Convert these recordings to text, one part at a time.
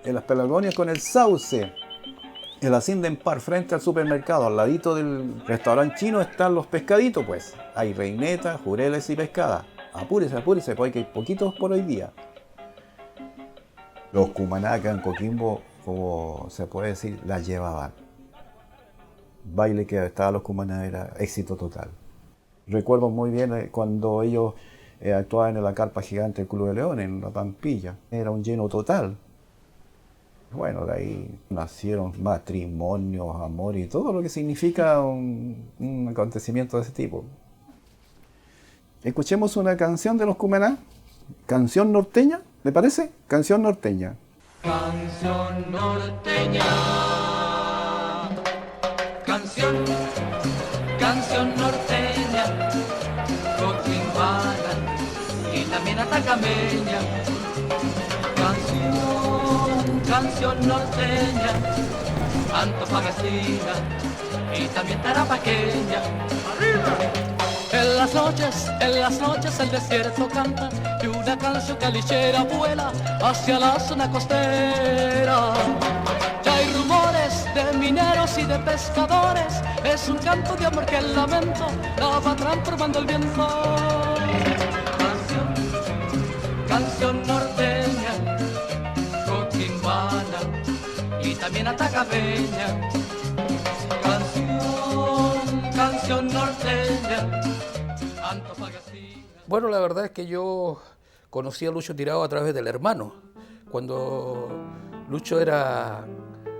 en las Pelargonias con el Sauce, en la Hacienda Empar, frente al supermercado, al ladito del restaurante chino están los pescaditos, pues. Hay reineta, jureles y pescada. Apúrese, apúrese, porque hay poquitos por hoy día. Los cumaná acá en Coquimbo, como se puede decir, la llevaban. Baile que estaban los cumaná era éxito total. Recuerdo muy bien cuando ellos actuaban en la carpa gigante del Club de León, en La Pampilla. Era un lleno total. Bueno, de ahí nacieron matrimonios, amor y todo lo que significa un acontecimiento de ese tipo. Escuchemos una canción de los Cumaná, canción norteña, ¿le parece? Canción norteña. Canción norteña, canción norteña, coquimbana y también atacameña. Canción norteña, antofagacina y también tarapaqueña. En las noches el desierto canta y una canción calichera vuela hacia la zona costera. Ya hay rumores de mineros y de pescadores, es un canto de amor que el lamento la va transformando el viento. Canción norteña, coquimbana y también atacameña. Canción norteña, antofagacina. Bueno, la verdad es que yo conocí a Lucho Tirado a través del hermano, cuando Lucho era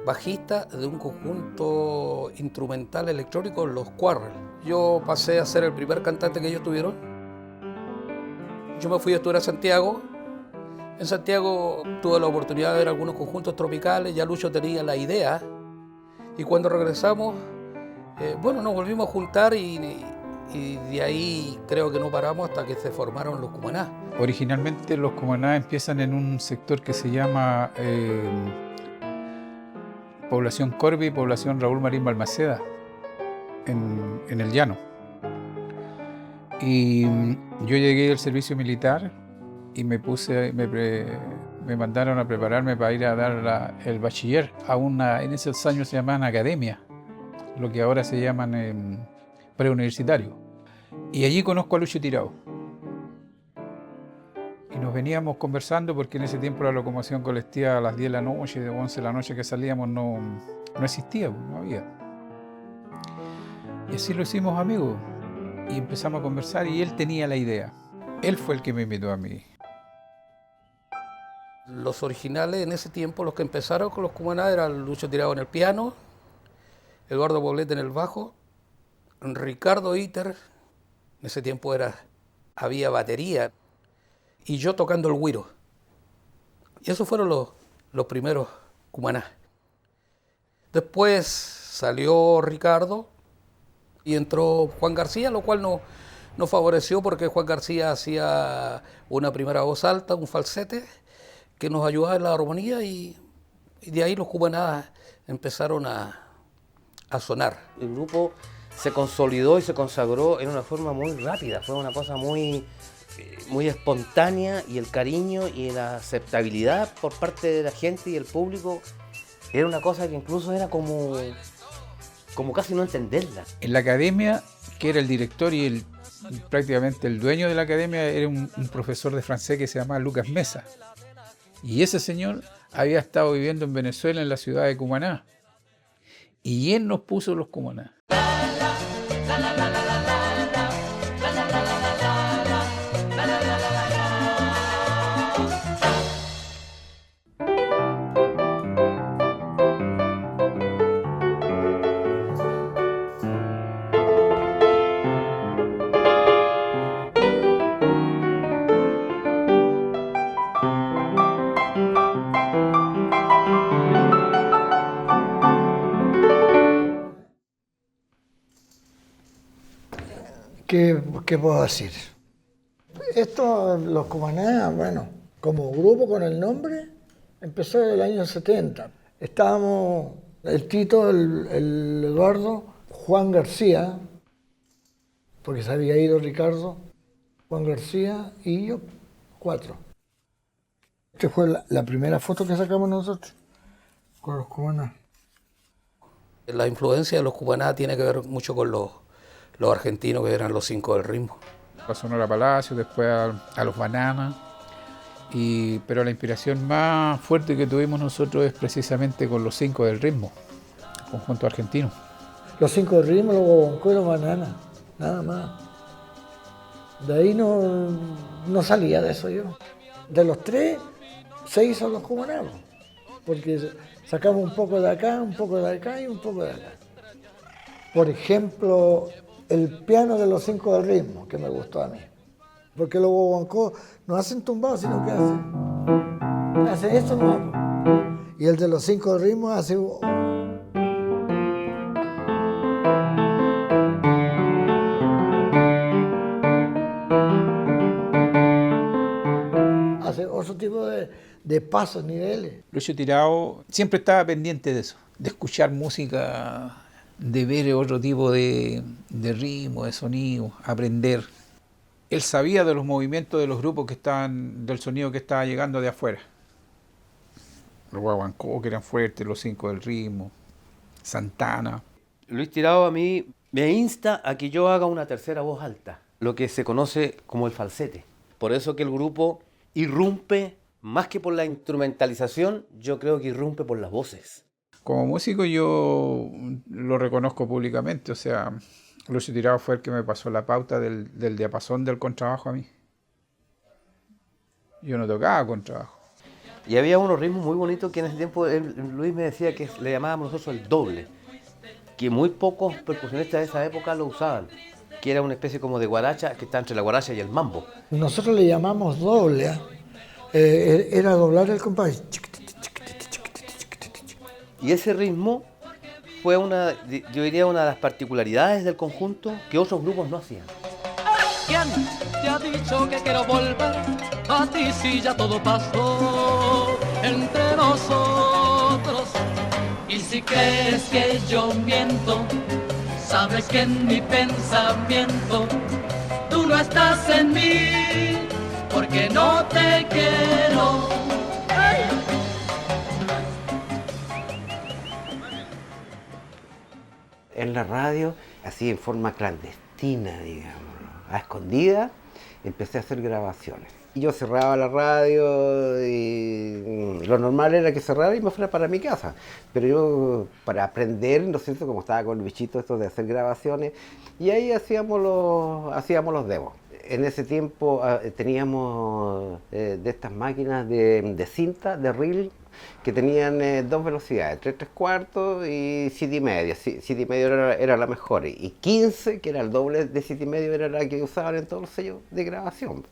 bajista de un conjunto instrumental electrónico, los Quarrel. Yo pasé a ser el primer cantante que ellos tuvieron. Yo me fui a estudiar a Santiago. En Santiago tuve la oportunidad de ver algunos conjuntos tropicales, ya Lucho tenía la idea, y cuando regresamos, bueno, nos volvimos a juntar y de ahí creo que no paramos hasta que se formaron los Cumaná. Originalmente los Cumaná empiezan en un sector que se llama Población Corvi, Población Raúl Marín Balmaceda, en el llano. Y yo llegué al servicio militar y me mandaron a prepararme para ir a dar el bachiller a en esos años se llamaban academia, lo que ahora se llaman preuniversitario. Y allí conozco a Lucho Tirado. Y nos veníamos conversando porque en ese tiempo la locomoción colectiva a las 10 de la noche, de 11 de la noche que salíamos no existía, no había. Y así lo hicimos amigos y empezamos a conversar y él tenía la idea. Él fue el que me invitó a mí. Los originales en ese tiempo, los que empezaron con los Cumaná, eran Lucho Tirado en el piano, Eduardo Poblete en el bajo, Ricardo Iter, en ese tiempo había batería, y yo tocando el güiro. Y esos fueron los primeros Cumaná. Después salió Ricardo y entró Juan García, lo cual nos favoreció porque Juan García hacía una primera voz alta, un falsete, que nos ayudaba en la armonía y de ahí los Cumaná empezaron a sonar. El grupo se consolidó y se consagró en una forma muy rápida, fue una cosa muy espontánea, y el cariño y la aceptabilidad por parte de la gente y el público era una cosa que incluso era como casi no entenderla. En la academia, que era el director y prácticamente el dueño de la academia, era un profesor de francés que se llamaba Lucas Mesa. Y ese señor había estado viviendo en Venezuela, en la ciudad de Cumaná. Y él nos puso los Cumaná. ¿Qué puedo decir? Esto, los Cumaná, bueno, como grupo con el nombre, empezó en el año 70. Estábamos el Tito, el Eduardo, Juan García, porque se había ido Ricardo, Juan García y yo, 4. Esta fue la primera foto que sacamos nosotros con los Cumaná. La influencia de los Cumaná tiene que ver mucho con los argentinos, que eran los 5 del ritmo. A Sonora Palacio, después a los Bananas. Pero la inspiración más fuerte que tuvimos nosotros es precisamente con los 5 del ritmo, conjunto argentino. Los 5 del ritmo, los Guaguancó y los Bananas, nada más. De ahí no salía de eso yo. De los 3, 6 son los Cumaná, porque sacamos un poco de acá, un poco de acá y un poco de acá. Por ejemplo, el piano de los 5 del ritmo, que me gustó a mí. Porque los Guaguancó no hacen tumbados, sino que hacen esto nomás. Y el de los 5 del ritmo hace otro tipo de pasos, niveles. Lucho Tirado siempre estaba pendiente de eso, de escuchar música, de ver otro tipo de ritmo, de sonido, aprender. Él sabía de los movimientos de los grupos que estaban, del sonido que estaba llegando de afuera. Los Guaguancó, que eran fuertes, los 5 del ritmo, Santana. Luis Tirado a mí me insta a que yo haga una tercera voz alta, lo que se conoce como el falsete. Por eso que el grupo irrumpe, más que por la instrumentalización, yo creo que irrumpe por las voces. Como músico yo lo reconozco públicamente, o sea, Lucho Tirado fue el que me pasó la pauta del diapasón del contrabajo a mí. Yo no tocaba contrabajo. Y había unos ritmos muy bonitos que en ese tiempo Luis me decía que le llamábamos nosotros el doble, que muy pocos percusionistas de esa época lo usaban, que era una especie como de guaracha que está entre la guaracha y el mambo. Nosotros le llamamos doble, era doblar el compás. Y ese ritmo fue yo diría una de las particularidades del conjunto que otros grupos no hacían. ¿Quién te ha dicho que quiero volver a ti si ya todo pasó entre nosotros? Y si crees que yo miento, sabes que en mi pensamiento tú no estás en mí, porque no te quiero. ¡Ay! En la radio, así en forma clandestina, digamos, a escondida, empecé a hacer grabaciones. Y yo cerraba la radio y lo normal era que cerrara y me fuera para mi casa. Pero yo, para aprender, ¿no es cierto?, como estaba con el bichito esto de hacer grabaciones, y ahí hacíamos los demos. En ese tiempo teníamos de estas máquinas de cinta, de reel, que tenían 2 velocidades, 3/4 y 7,5. 7,5 era la mejor, y 15, que era el doble de 7,5, era la que usaban en todos los sellos de grabación.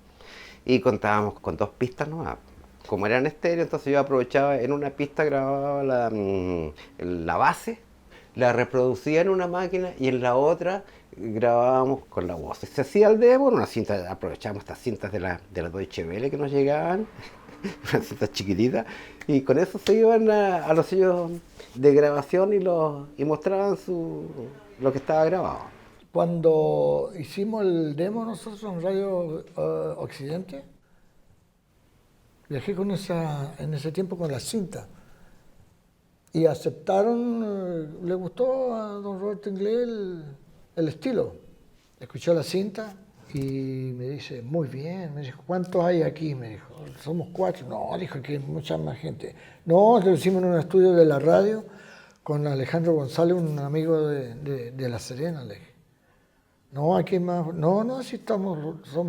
Y contábamos con 2 pistas nomás. Como eran estéreo, entonces yo aprovechaba, en una pista grababa la base, la reproducía en una máquina y en la otra grabábamos con la voz. Se hacía el demo, una cinta, aprovechábamos estas cintas de la Deutsche Welle que nos llegaban, unas cintas chiquititas, y con eso se iban a los sellos de grabación y mostraban lo que estaba grabado. Cuando hicimos el demo nosotros en Radio Occidente, viajé en ese tiempo con la cinta. Y aceptaron, le gustó a don Roberto Inglés el estilo. Escuchó la cinta y me dice, muy bien. Me dijo, ¿cuántos hay aquí? Me dijo, somos 4. No, dijo que hay mucha más gente. No, lo hicimos en un estudio de la radio con Alejandro González, un amigo de La Serena. Le dije, no, aquí hay más. No, si somos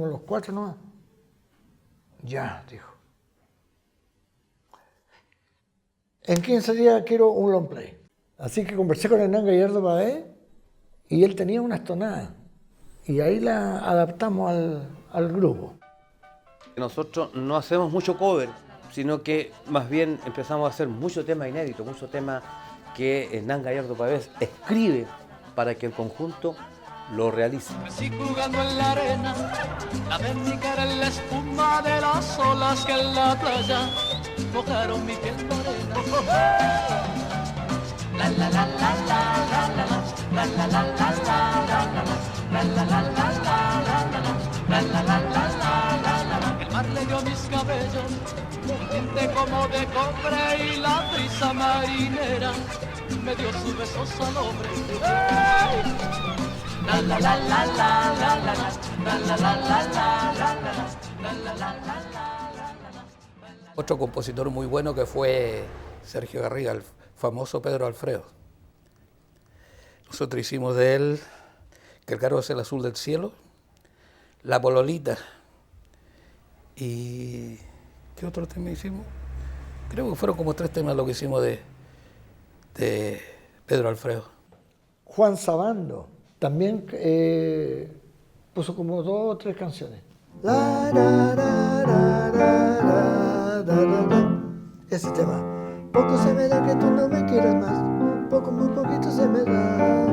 los 4 nomás. Ya, dijo. En 15 días quiero un long play. Así que conversé con Hernán Gallardo Pavé y él tenía unas tonadas. Y ahí la adaptamos al grupo. Nosotros no hacemos mucho cover, sino que más bien empezamos a hacer mucho tema inédito, mucho tema que Hernán Gallardo Pavé escribe para que el conjunto lo realice. Crecí jugando en la arena, la de mi cara en la espuma de las olas que en la playa mojaron mi piel morena. La la la la la la la la la la la la la la la la la. El mar le dio mis cabellos tinte como de cobre y la brisa marinera me dio sus besos al hombre. ¡Ay! La la la la la la la la la la la la la la la. Otro compositor muy bueno que fue Sergio Garriga, el famoso Pedro Alfredo. Nosotros hicimos de él Que el carro es el azul del cielo, La Pololita. ¿Y qué otro tema hicimos? Creo que fueron como 3 temas lo que hicimos de Pedro Alfredo. Juan Sabando también puso como 2 o 3 canciones. Ese tema. Poco se me da que tú no me quieras más, poco muy poquito se me da.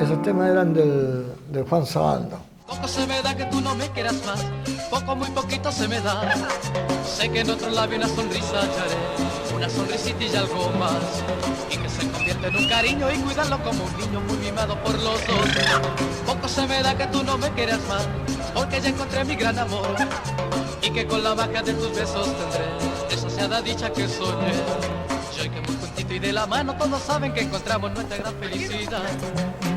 Esos temas eran de Juan Sabando. Poco se me da que tú no me quieras más, poco muy poquito se me da. Sé que en otro labio una sonrisa hallaré, una sonrisita y algo más, y que se convierte en un cariño y cuidarlo como un niño muy mimado por los dos. Poco se me da que tú no me quieras más, porque ya encontré mi gran amor, y que con la magia de tus besos tendré esa seada dicha que soñé. Yo y que muy juntito y de la mano todos saben que encontramos nuestra gran felicidad.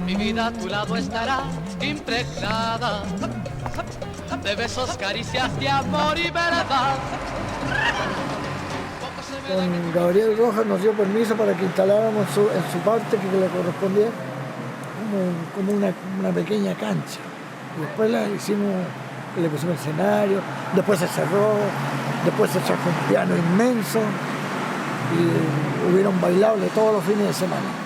Mi vida a tu lado estará impregnada de besos, caricias, de amor y verdad. Con Gabriel Rojas nos dio permiso para que instaláramos en su parte que le correspondía como una pequeña cancha. Y después le pusimos escenario, después se cerró, después se trajo un piano inmenso y hubieron bailables todos los fines de semana.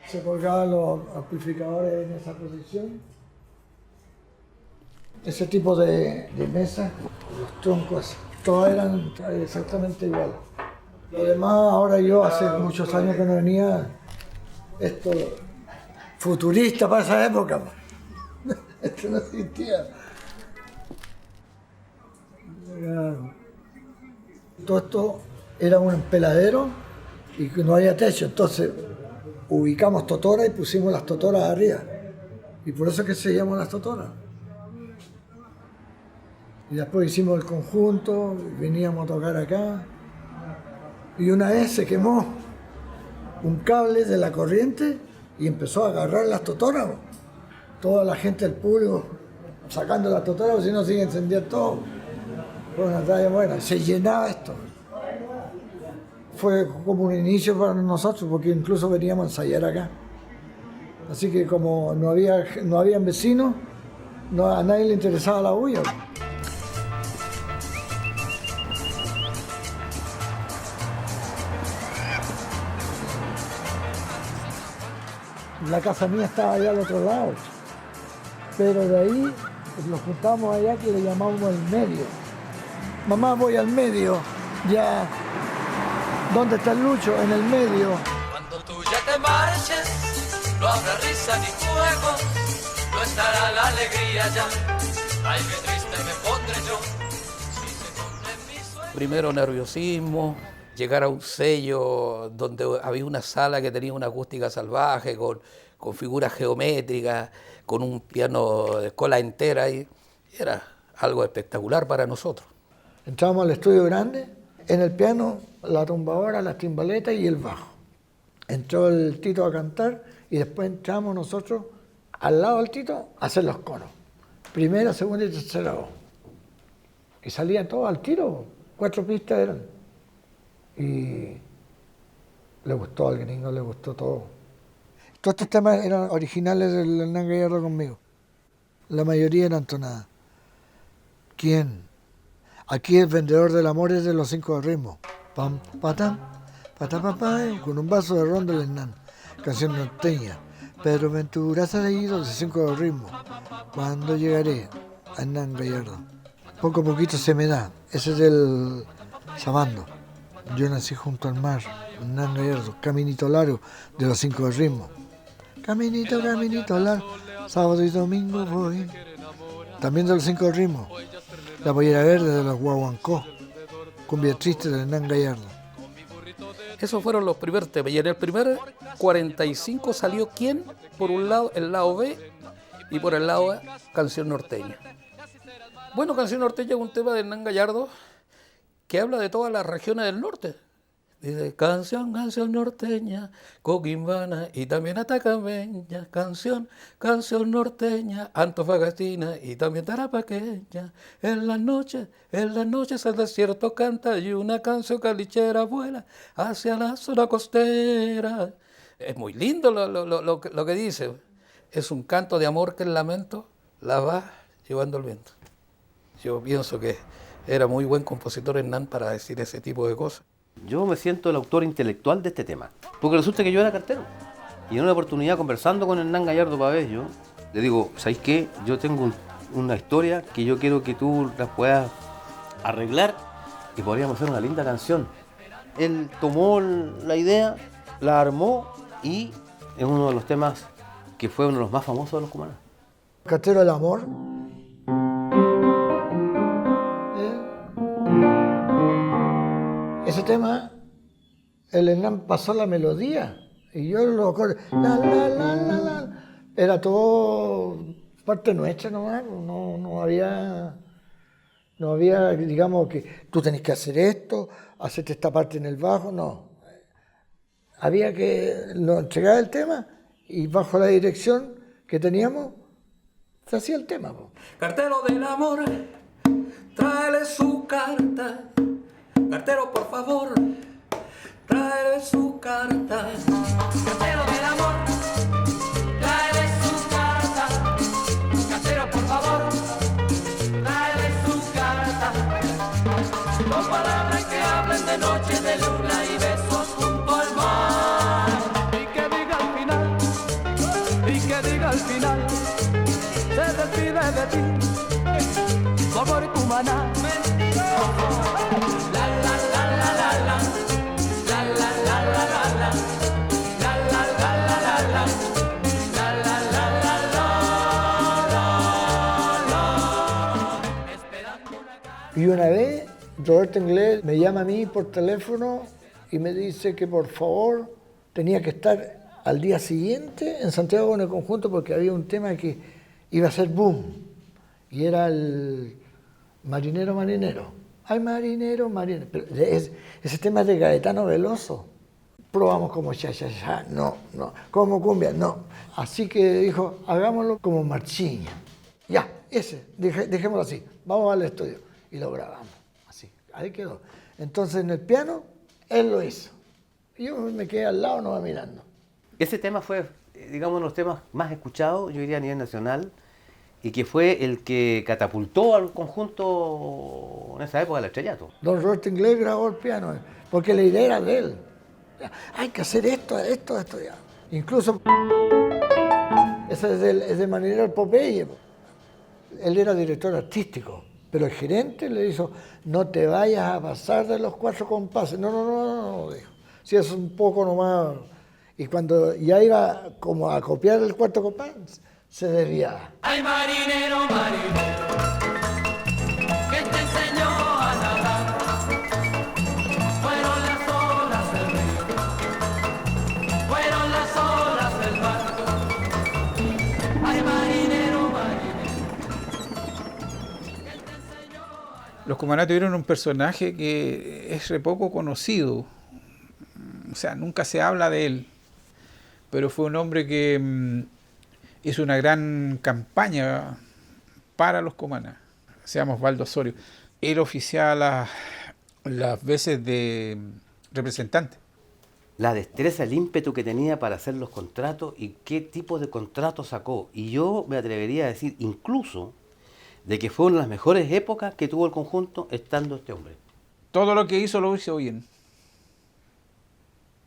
Se colgaban los amplificadores en esa posición. Ese tipo de mesas, los troncos, todas eran exactamente iguales. Lo demás, ahora yo hace muchos años que no venía, esto futurista para esa época. Esto no existía. Todo esto era un empeladero y que no había techo, entonces ubicamos totoras y pusimos las totoras arriba. Y por eso es que se llaman las totoras. Y después hicimos el conjunto, veníamos a tocar acá. Y una vez se quemó un cable de la corriente y empezó a agarrar las totoras. Toda la gente del público sacando las totoras, porque si no se iba a incendiar todo. Fue una talla buena, se llenaba esto. Fue como un inicio para nosotros, porque incluso veníamos a ensayar acá. Así que como no habían vecinos, a nadie le interesaba la bulla. La casa mía estaba allá al otro lado, pero de ahí nos juntamos allá que le llamamos el medio. Mamá, voy al medio, ya. ¿Dónde está el Lucho? En el medio. Cuando tú ya te marches, no habrá risa ni fuego, no estará la alegría ya. Ay, qué triste me pondré yo, si se cumplen mis sueños. Primero nerviosismo, llegar a un sello donde había una sala que tenía una acústica salvaje, con figuras geométricas, con un piano de cola entera, y era algo espectacular para nosotros. Entramos al estudio grande, en el piano, la tumbadora, las timbaletas y el bajo. Entró el Tito a cantar y después entramos nosotros al lado del Tito a hacer los coros. Primera, segunda y tercera voz. Y salían todos al tiro, 4 pistas eran. Y le gustó al gringo, le gustó todo. Todos estos temas eran originales del Hernán Gallardo conmigo. La mayoría eran tonadas. ¿Quién? Aquí el vendedor del amor es de los 5 ritmos. Pam, patam, patapapay, con un vaso de ron del Hernán. Canción norteña. Pedro Ventura se ha seguido de 5 ritmos. ¿Cuándo llegaré? A Hernán Gallardo. Poco a poquito se me da. Ese es el Sabando. Yo nací junto al mar. Hernán Gallardo. Caminito largo de los 5 ritmos. Caminito, caminito largo. Sábado y domingo voy. También de los 5 ritmos. La pollera verde de los Guaguancó, cumbia triste de Hernán Gallardo. Esos fueron los primeros temas. Y en el primer 45 salió ¿Quién? Por un lado, el lado B, y por el lado A, Canción Norteña. Bueno, Canción Norteña es un tema de Hernán Gallardo que habla de todas las regiones del norte. Dice, canción norteña, coquimbana y también atacameña, canción norteña, antofagastina y también tarapaqueña. En las noches el desierto canta y una canción calichera vuela hacia la zona costera. Es muy lindo lo que dice. Es un canto de amor que el lamento la va llevando el viento. Yo pienso que era muy buen compositor Hernán para decir ese tipo de cosas. Yo me siento el autor intelectual de este tema, porque resulta que yo era cartero. Y en una oportunidad, conversando con Hernán Gallardo Pabello, le digo, ¿sabes qué? Yo tengo una historia que yo quiero que tú la puedas arreglar y podríamos hacer una linda canción. Él tomó la idea, la armó y es uno de los temas que fue uno de los más famosos de los cumanos. Cartero del Amor. Ese tema, el Hernán pasó la melodía y yo lo acuerdo. Era todo parte nuestra nomás, no había, digamos, que tú tenés que hacer esto, hacerte esta parte en el bajo, no. Había que entregar el tema y bajo la dirección que teníamos, se hacía el tema. Cartero del amor, tráele su carta. Cartero, por favor, tráele su carta. Cartero del amor, tráele su carta. Cartero, por favor, tráele su carta. Dos palabras que hablen de noche, de luna y besos junto al mar. Y que diga al final, se despide de ti, su amor y tu maná. Y una vez, Roberto Inglés me llama a mí por teléfono y me dice que por favor tenía que estar al día siguiente en Santiago con el conjunto porque había un tema que iba a ser boom. Y era el Marinero, Marinero. Ay, marinero, marinero. Pero ese tema es de Gaetano Veloso. Probamos como cha-cha-cha, no. Como cumbia, no. Así que dijo, hagámoslo como marchiña. Ya, dejémoslo así. Vamos al estudio. Y lo grabamos, así, ahí quedó. Entonces en el piano, él lo hizo. Y yo me quedé al lado, no va mirando. Ese tema fue, digamos, uno de los temas más escuchados, yo diría a nivel nacional, y que fue el que catapultó al conjunto en esa época del estrellato. Don Roberto Inglés grabó el piano, porque la idea era de él. Hay que hacer esto ya. Incluso, ese es de Marinero el Popeye. Él era director artístico. Pero el gerente le dijo, no te vayas a pasar de los 4 compases. No, dijo. Si es un poco nomás. Y cuando ya iba como a copiar el 4 compás, se desviaba. Ay, marinero, marinero, ¿qué te enseñó a nadar? Fueron las olas del río, fueron las olas del mar. Ay, marinero, marinero. Los Cumaná tuvieron un personaje que es re poco conocido, o sea, nunca se habla de él, pero fue un hombre que hizo una gran campaña para los Cumaná. Se llama Osvaldo Osorio. Él oficiaba las veces de representante. La destreza, el ímpetu que tenía para hacer los contratos y qué tipo de contratos sacó. Y yo me atrevería a decir incluso de que fue una de las mejores épocas que tuvo el conjunto estando este hombre. Todo lo que hizo lo hizo bien.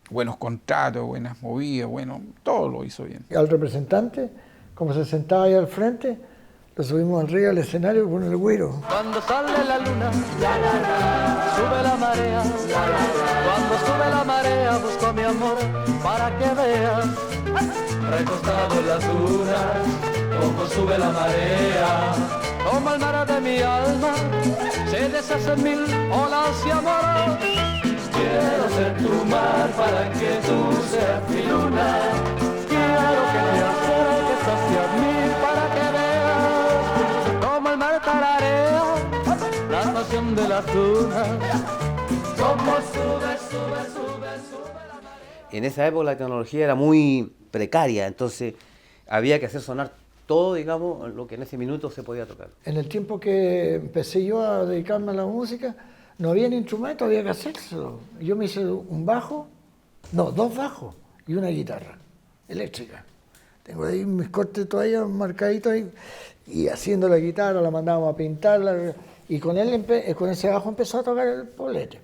Buenos contratos, buenas movidas, todo lo hizo bien. Al representante, como se sentaba ahí al frente, lo subimos arriba al escenario con el güiro. Cuando sale la luna, sube la marea. Cuando sube la marea, busco a mi amor para que veas. Recostado en las dunas, como sube la marea. Como el mar de mi alma, se deshacen 1000 olas y amor. Quiero ser tu mar para que tú seas mi luna. Quiero que te acerques hacia mí para que veas como el mar tararea la canción de las dunas. Como sube, sube, sube, sube la marea. En esa época la tecnología era muy precaria, entonces había que hacer sonar todo, digamos, lo que en ese minuto se podía tocar. En el tiempo que empecé yo a dedicarme a la música, no había instrumento, había que hacérselo. Yo me hice un bajo, no, 2 bajos y una guitarra eléctrica. Tengo ahí mis cortes todavía marcaditos ahí, y haciendo la guitarra, la mandábamos a pintarla, y con ese bajo empezó a tocar el Poblete.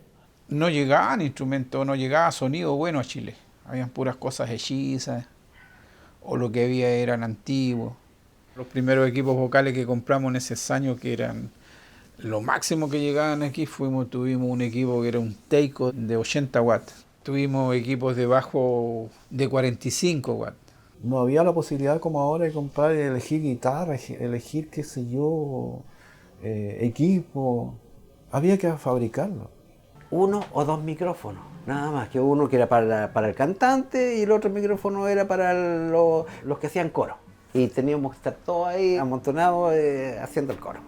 No llegaban instrumentos, no llegaba sonido bueno a Chile. Habían puras cosas hechizas, o lo que había eran antiguos. Los primeros equipos vocales que compramos en esos años, que eran lo máximo que llegaban aquí, tuvimos un equipo que era un Teiko de 80 watts. Tuvimos equipos de bajo de 45 watts. No había la posibilidad como ahora de comprar y elegir guitarra, elegir, qué sé yo, equipo. Había que fabricarlo. 1 o 2 micrófonos, nada más, que uno que era para el cantante y el otro micrófono era para los que hacían coro. Y teníamos que estar todos ahí amontonados haciendo el coro.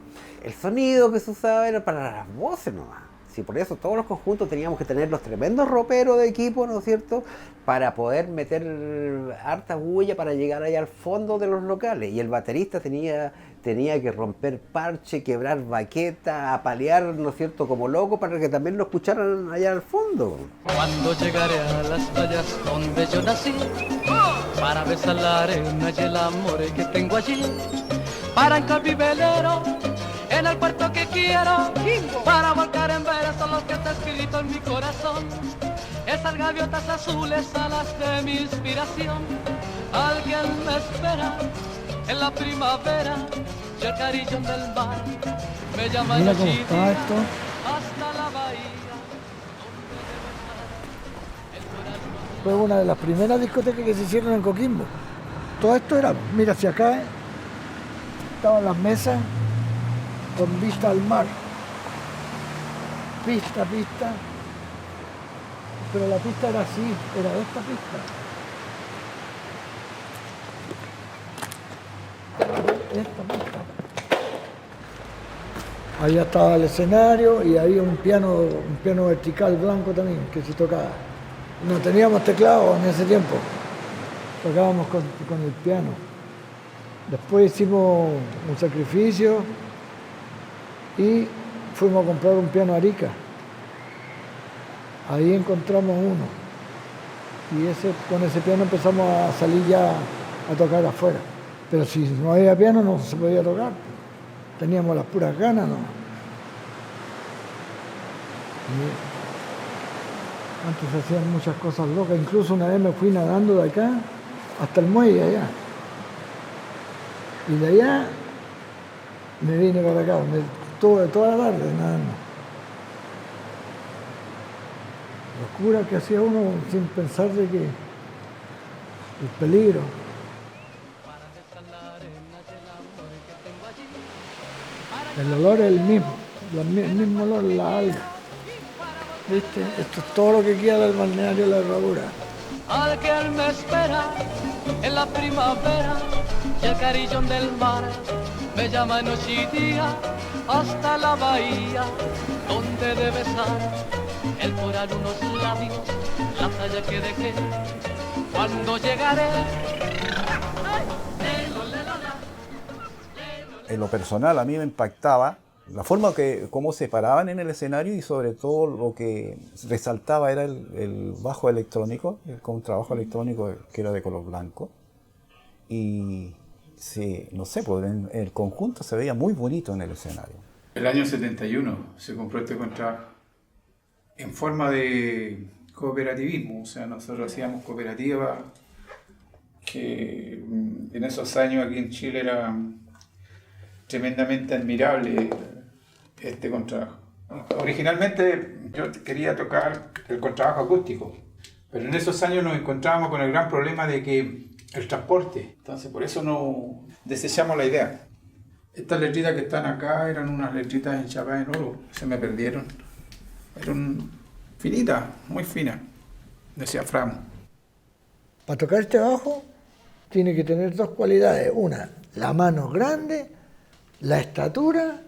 El sonido que se usaba era para las voces nomás. Sí, por eso todos los conjuntos teníamos que tener los tremendos roperos de equipo, ¿no es cierto?, para poder meter harta bulla para llegar allá al fondo de los locales. Y el baterista tenía que romper parche, quebrar baqueta, apalear, ¿no es cierto?, como loco, para que también lo escucharan allá al fondo. Cuando llegaré a las playas donde yo nací, para besar la arena y el amor que tengo allí, para entrar mi velero en el puerto que quiero, para volcar en versos lo que está escrito en mi corazón. Esas gaviotas azules, alas de mi inspiración. Alguien me espera en la primavera y el carillón del mar me llama. Mira cómo está esto. Hasta la bahía. Fue una de las primeras discotecas que se hicieron en Coquimbo. Todo esto era, mira hacia acá, estaban las mesas con vista al mar. Pista, pero la pista era así, era esta pista. Esta pista. Allá estaba el escenario y había un piano vertical blanco también que se tocaba. No teníamos teclado en ese tiempo, tocábamos con el piano. Después hicimos un sacrificio y fuimos a comprar un piano a Arica. Ahí encontramos uno y con ese piano empezamos a salir ya a tocar afuera. Pero si no había piano no se podía tocar. Teníamos las puras ganas, ¿no? Antes se hacían muchas cosas locas. Incluso una vez me fui nadando de acá hasta el muelle allá. Y de allá me vine para acá, toda la tarde nadando. Locura que hacía uno sin pensar de que el peligro. El olor es el mismo olor, la alga. ¿Viste? Esto es todo lo que queda del balneario de la Herradura. Alguien me espera en la primavera y el carillón del mar me llama noche y día hasta la bahía donde debe estar el coral unos labios, la playa que dejé cuando llegaré. En lo personal a mí me impactaba la forma cómo se paraban en el escenario y sobre todo lo que resaltaba era el bajo electrónico, el contrabajo electrónico que era de color blanco. Y no sé, pues el conjunto se veía muy bonito en el escenario. El año 71 se compró este contrabajo en forma de cooperativismo, o sea, nosotros hacíamos cooperativa, que en esos años aquí en Chile era tremendamente admirable este contrabajo. Originalmente yo quería tocar el contrabajo acústico, pero en esos años nos encontrábamos con el gran problema de que el transporte, entonces por eso no desechamos la idea. Estas letritas que están acá eran unas letritas enchapadas en oro, se me perdieron. Era Finita, muy fina, decía Fram. Para tocar este bajo tiene que tener dos cualidades. Una, la mano grande, la estatura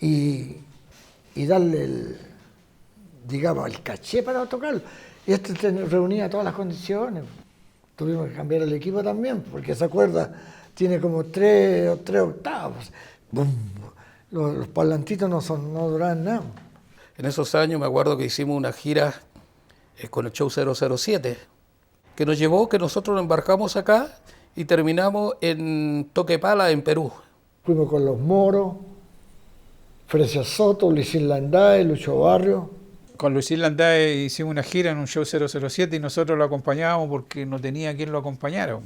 y darle el caché para tocarlo. Y esto reunía todas las condiciones. Tuvimos que cambiar el equipo también, porque esa cuerda tiene como tres octavos. ¡Bum! Los parlantitos no duran nada. En esos años me acuerdo que hicimos una gira con el show 007, que nos llevó, que nosotros nos embarcamos acá y terminamos en Toquepala, en Perú. Fuimos con Los Moros, Fresia Soto, Luisín Landae, Lucho Barrio. Con Luisín Landae hicimos una gira en un show 007 y nosotros lo acompañábamos porque no tenía quien lo acompañara.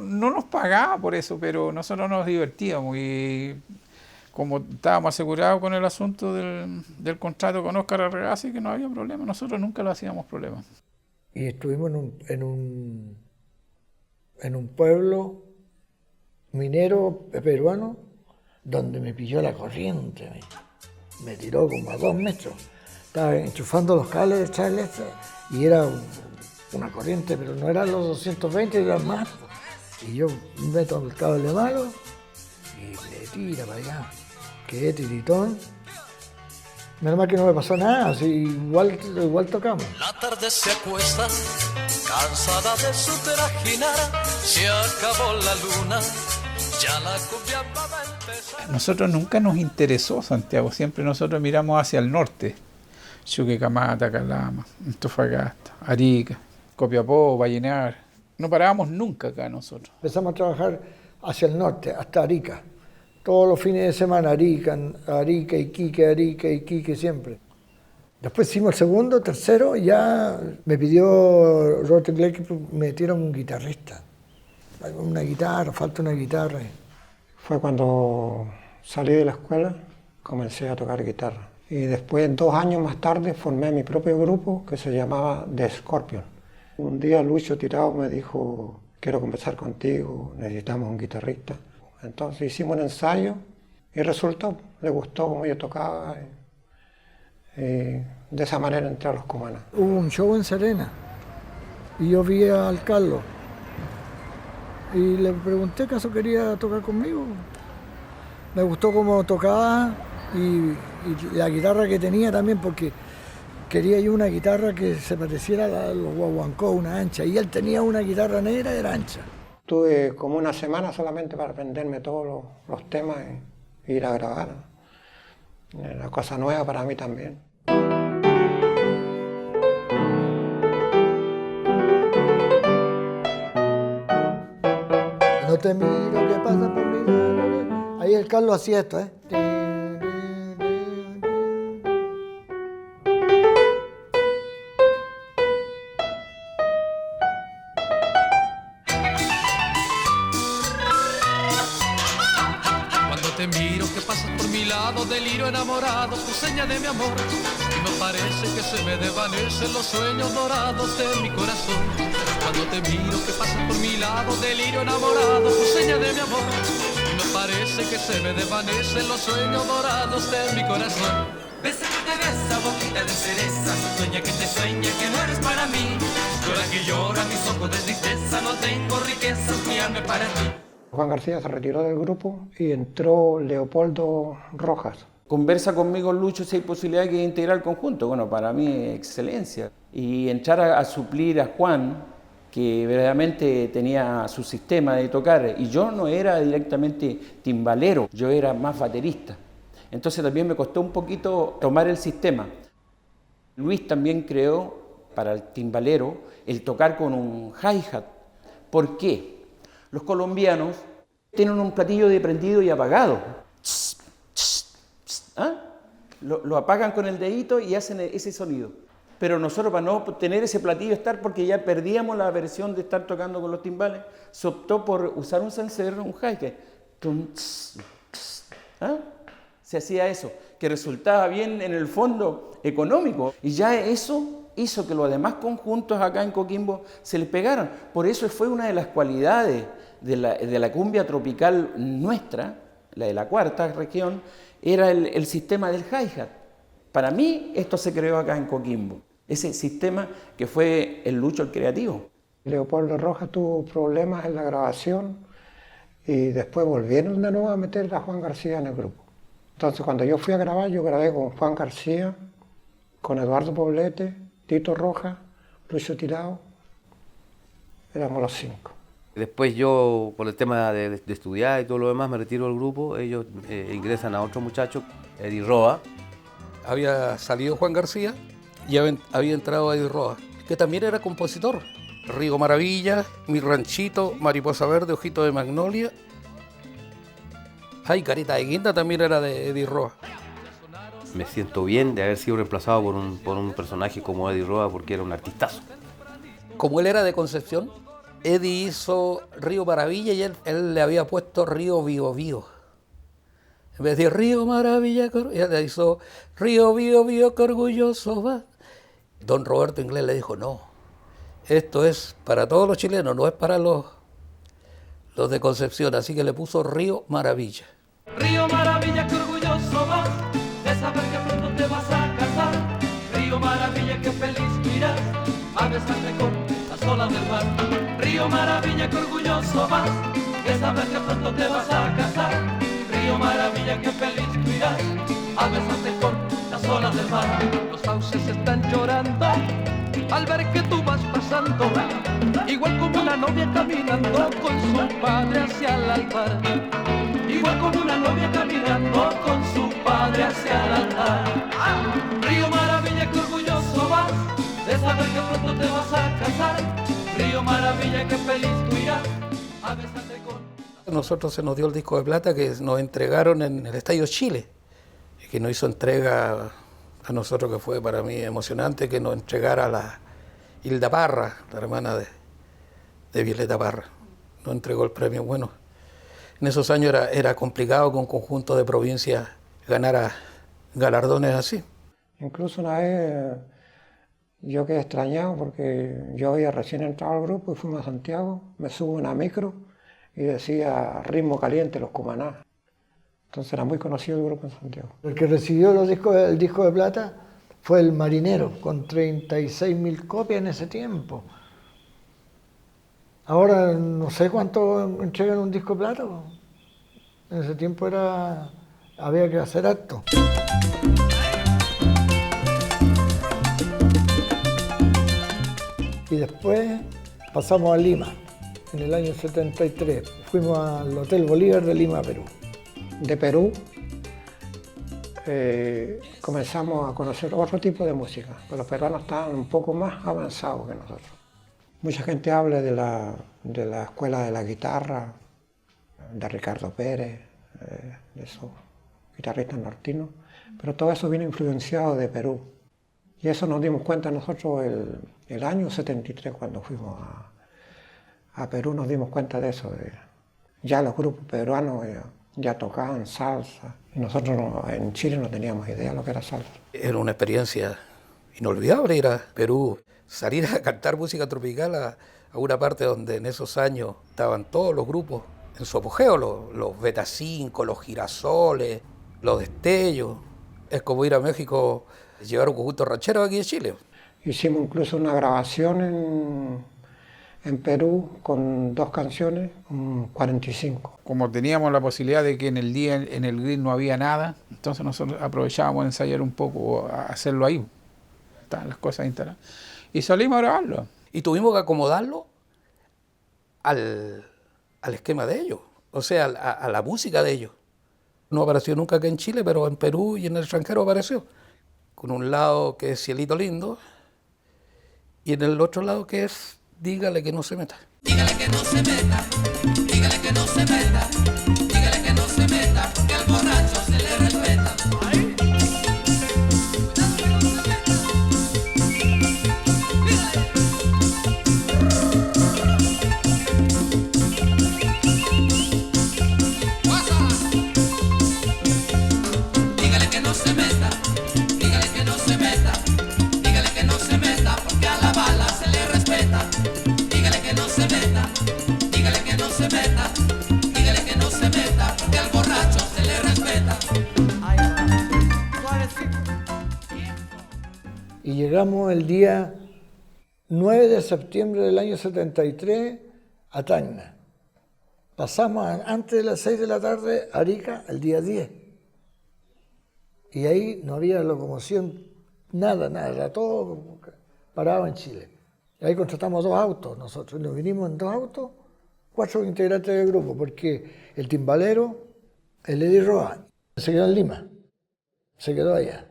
No nos pagaba por eso, pero nosotros nos divertíamos y como estábamos asegurados con el asunto del contrato con Óscar Arregasi, que no había problema, nosotros nunca lo hacíamos problema. Y estuvimos en un pueblo minero peruano donde me pilló la corriente. Me tiró como a 2 metros. Estaba enchufando los cables de Charles y era una corriente, pero no eran los 220, eran más. Y yo meto el cable malo y le tira para allá. Quedé tiritón. Menos mal que no me pasó nada, así igual tocamos. La tarde se acuesta, cansada de su trajinar, se acabó la luna, ya la cumbia va a empezar. Nosotros nunca nos interesó Santiago, siempre nosotros miramos hacia el norte. Chuquicamata, Calama, Antofagasta, Arica, Copiapó, Vallenar. No parábamos nunca acá nosotros. Empezamos a trabajar hacia el norte, hasta Arica. Todos los fines de semana, Arica, Iquique, siempre. Después hicimos el segundo, tercero, y ya me pidió Rottengley que me metiera un guitarrista. Una guitarra, falta una guitarra. Fue cuando salí de la escuela, comencé a tocar guitarra. Y después, 2 años más tarde, formé mi propio grupo que se llamaba The Scorpion. Un día Lucho Tirado me dijo, quiero conversar contigo, necesitamos un guitarrista. Entonces hicimos un ensayo y resultó, le gustó cómo yo tocaba. Y de esa manera entré a los Cumaná. Hubo un show en Serena y yo vi al Carlos y le pregunté acaso quería tocar conmigo. Me gustó cómo tocaba y la guitarra que tenía también, porque quería yo una guitarra que se pareciera a los guaguancó, una ancha, y él tenía una guitarra negra y era ancha. Tuve como una semana solamente para aprenderme todos los temas e ir a grabar. Era una cosa nueva para mí también. No te miro, ¿qué pasa por mí? Ahí el Carlos hacía esto, ¿eh? Te miro que pasas por mi lado, delirio enamorado, tu seña de mi amor. Y me parece que se me desvanecen los sueños dorados de mi corazón. Cuando te miro que pasas por mi lado, delirio enamorado, tu seña de mi amor. Y me parece que se me desvanecen los sueños dorados de mi corazón. Besa que te besa, boquita de cereza, sueña que te sueña que no eres para mí. Llora que llora mis ojos de tristeza, no tengo riquezas, mi alma para ti. Juan García se retiró del grupo y entró Leopoldo Rojas. Conversa conmigo Lucho si hay posibilidad de que integrar el conjunto. Bueno, para mí es excelencia. Y entrar a suplir a Juan, que verdaderamente tenía su sistema de tocar, y yo no era directamente timbalero, yo era más baterista. Entonces también me costó un poquito tomar el sistema. Luis también creó para el timbalero el tocar con un hi-hat. ¿Por qué? Los colombianos tienen un platillo de prendido y apagado. ¿Ah? Lo apagan con el dedito y hacen ese sonido. Pero nosotros, para no tener ese platillo estar, porque ya perdíamos la versión de estar tocando con los timbales, se optó por usar un cencerro, un hi-hat. ¿Ah? Se hacía eso, que resultaba bien en el fondo económico. Y ya eso hizo que los demás conjuntos acá en Coquimbo se les pegaran. Por eso fue una de las cualidades de la cumbia tropical nuestra, la de la cuarta región, era el sistema del hi-hat. Para mí esto se creó acá en Coquimbo. ese sistema que fue el Lucho el creativo. Leopoldo Rojas tuvo problemas en la grabación y después volvieron de nuevo a meter a Juan García en el grupo. Entonces cuando yo fui a grabar, yo grabé con Juan García, con Eduardo Poblete, Tito Rojas, Lucho Tirado, éramos los 5. Después yo, por el tema de estudiar y todo lo demás, me retiro del grupo. Ellos ingresan a otro muchacho, Eddie Roa. Había salido Juan García y había entrado Eddie Roa, que también era compositor. Río Maravilla, Mi Ranchito, Mariposa Verde, Ojito de Magnolia. Ay, Carita de Guinda también era de Eddie Roa. Me siento bien de haber sido reemplazado por un personaje como Eddie Roa porque era un artistazo. Como él era de Concepción, Eddie hizo Río Maravilla y él le había puesto Río Bío Bío. En vez de Río Maravilla, él le hizo Río Bío Bío, que orgulloso va. Don Roberto Inglés le dijo, no, esto es para todos los chilenos, no es para los de Concepción, así que le puso Río Maravilla. Río Maravilla, que orgulloso vas de saber que pronto te vas a casar. Río Maravilla, que feliz tú irás a besarte con las olas del mar. Río Maravilla, que orgulloso vas de saber que pronto te vas a casar. Río Maravilla, que feliz tú irás a besarte con las olas del mar. Los sauces están llorando al ver que tú vas pasando, igual como una novia caminando con su padre hacia el altar. Igual como una novia caminando con su padre hacia el altar. Río Maravilla, que orgulloso vas de saber que pronto te vas a casar. Río Maravilla, que feliz tú irás a besarte con... Nosotros se nos dio el disco de plata que nos entregaron en el Estadio Chile, que nos hizo entrega a nosotros, que fue para mí emocionante, que nos entregara la Hilda Parra, la hermana de Violeta Parra. Nos entregó el premio. Bueno, en esos años era complicado que un conjunto de provincias ganara galardones así. Incluso una vez yo quedé extrañado porque yo había recién entrado al grupo y fuimos a Santiago, me subo a una micro y decía Ritmo Caliente, Los Cumaná. Entonces era muy conocido el grupo en Santiago. El que recibió el disco de plata fue El Marinero, con 36.000 copias en ese tiempo. Ahora no sé cuánto entregan un disco de plata. En ese tiempo había que hacer acto. Y después pasamos a Lima, en el año 73. Fuimos al Hotel Bolívar de Lima, Perú. De Perú comenzamos a conocer otro tipo de música, pero los peruanos estaban un poco más avanzados que nosotros. Mucha gente habla de la escuela de la guitarra, de Ricardo Pérez, de esos guitarristas nortinos, pero todo eso vino influenciado de Perú. Y eso nos dimos cuenta nosotros el año 73, cuando fuimos a Perú, nos dimos cuenta de eso. Ya los grupos peruanos ya tocaban salsa, y nosotros en Chile no teníamos idea de lo que era salsa. Era una experiencia inolvidable ir a Perú, salir a cantar música tropical a una parte donde en esos años estaban todos los grupos en su apogeo, los Beta 5, los Girasoles, los Destellos. Es como ir a México, llevar un conjunto ranchero aquí en Chile. Hicimos incluso una grabación en Perú con 2 canciones, 45. Como teníamos la posibilidad de que en el día en el grid no había nada, entonces nosotros aprovechábamos a ensayar un poco, a hacerlo ahí. Estaban las cosas instaladas. Y salimos a grabarlo. Y tuvimos que acomodarlo al esquema de ellos, o sea, a la música de ellos. No apareció nunca acá en Chile, pero en Perú y en el extranjero apareció. Con un lado que es Cielito Lindo y en el otro lado que es Dígale que no se meta. Dígale que no se meta, dígale que no se meta, dígale que no se meta, porque al borracho se le respeta. Dígale que no se meta, dígale que no se meta, dígale que no se meta, porque a la bala se le respeta. Dígale que no se meta, dígale que no se meta, dígale que no se meta. y llegamos el día 9 de septiembre del año 73 a Tacna. Pasamos antes de las 6 de la tarde a Arica el día 10. Y ahí no había locomoción, nada, era todo parado en Chile. Y ahí contratamos 2 autos nosotros, nos vinimos en 2 autos, 4 integrantes del grupo, porque el timbalero, el Eddie Roa, se quedó en Lima, se quedó allá.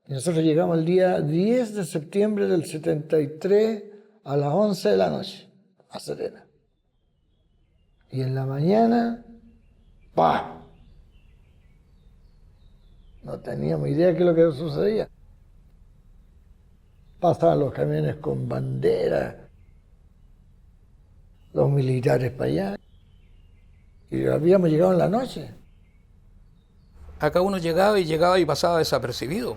Y nosotros llegamos el día 10 de septiembre del 73 a las 11 de la noche, a Serena. Y en la mañana, ¡pah! No teníamos idea de qué es lo que sucedía. Pasaban los camiones con banderas, los militares para allá. Y habíamos llegado en la noche. Acá uno llegaba y pasaba desapercibido.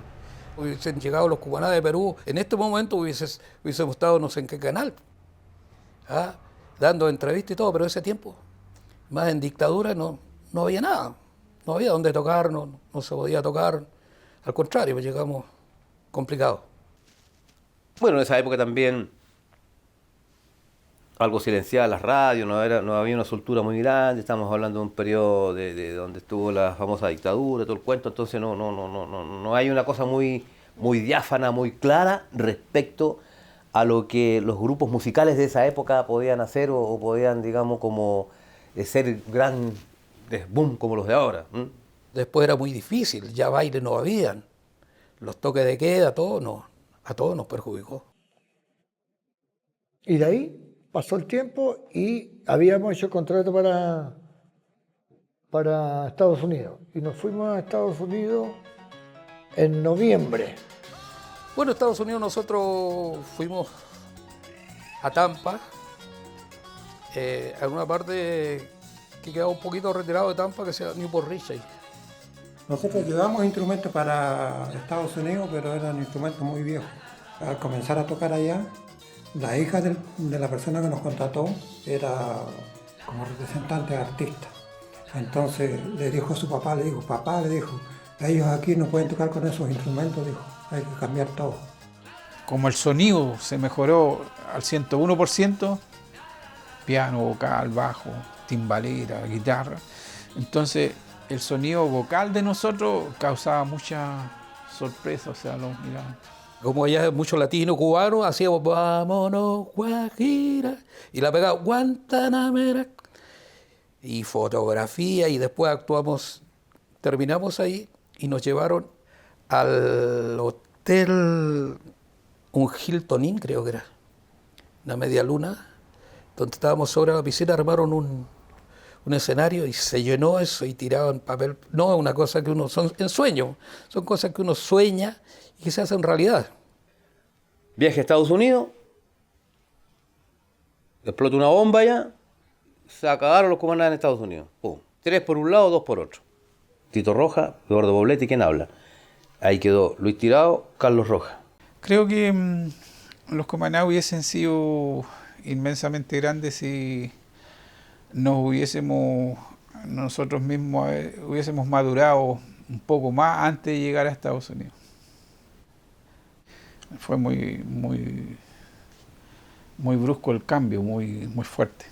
Hubiesen llegado los cubanadas de Perú, en este momento hubiésemos estado no sé en qué canal, dando entrevistas y todo, pero ese tiempo, más en dictadura, no había nada, no había dónde tocar, no se podía tocar, al contrario, pues llegamos complicados. Bueno, en esa época también algo silenciada las radios, no había una soltura muy grande, estamos hablando de un periodo de donde estuvo la famosa dictadura, todo el cuento, entonces no hay una cosa muy diáfana, muy clara respecto a lo que los grupos musicales de esa época podían hacer o podían, digamos, como ser gran boom como los de ahora. Después era muy difícil, ya bailes no habían, los toques de queda, a todos nos perjudicó. Y de ahí pasó el tiempo y habíamos hecho contrato para Estados Unidos. Y nos fuimos a Estados Unidos en noviembre. Bueno, Estados Unidos nosotros fuimos a Tampa, a una parte que queda un poquito retirado de Tampa, que se llama Newport Richey. Nosotros llevamos instrumentos para Estados Unidos, pero eran instrumentos muy viejos. Al comenzar a tocar allá, la hija de la persona que nos contrató era como representante artista. Entonces le dijo a su papá, ellos aquí no pueden tocar con esos instrumentos, dijo, hay que cambiar todo. Como el sonido se mejoró al 101%, piano, vocal, bajo, timbalera, guitarra, entonces el sonido vocal de nosotros causaba mucha sorpresa, o sea, los miraban. Como allá muchos latinos, cubanos, hacíamos vámonos, Guajira, y la pegaba Guantanamera, y fotografía, y después terminamos ahí, y nos llevaron al hotel, un Hilton Inn creo que era, una media luna, donde estábamos sobre la piscina, armaron un escenario y se llenó eso y tiraban papel. No es una cosa que son ensueños, son cosas que uno sueña y que se hacen realidad. Viaje a Estados Unidos, explota una bomba allá, se acabaron los comandantes en Estados Unidos. ¡Pum! 3 por un lado, 2 por otro. Tito Roja, Eduardo Poblete, ¿quién habla? Ahí quedó Luis Tirado, Carlos Roja. Creo que los Cumaná hubiesen sido inmensamente grandes si nosotros mismos hubiésemos madurado un poco más antes de llegar a Estados Unidos. Fue muy brusco el cambio, muy fuerte.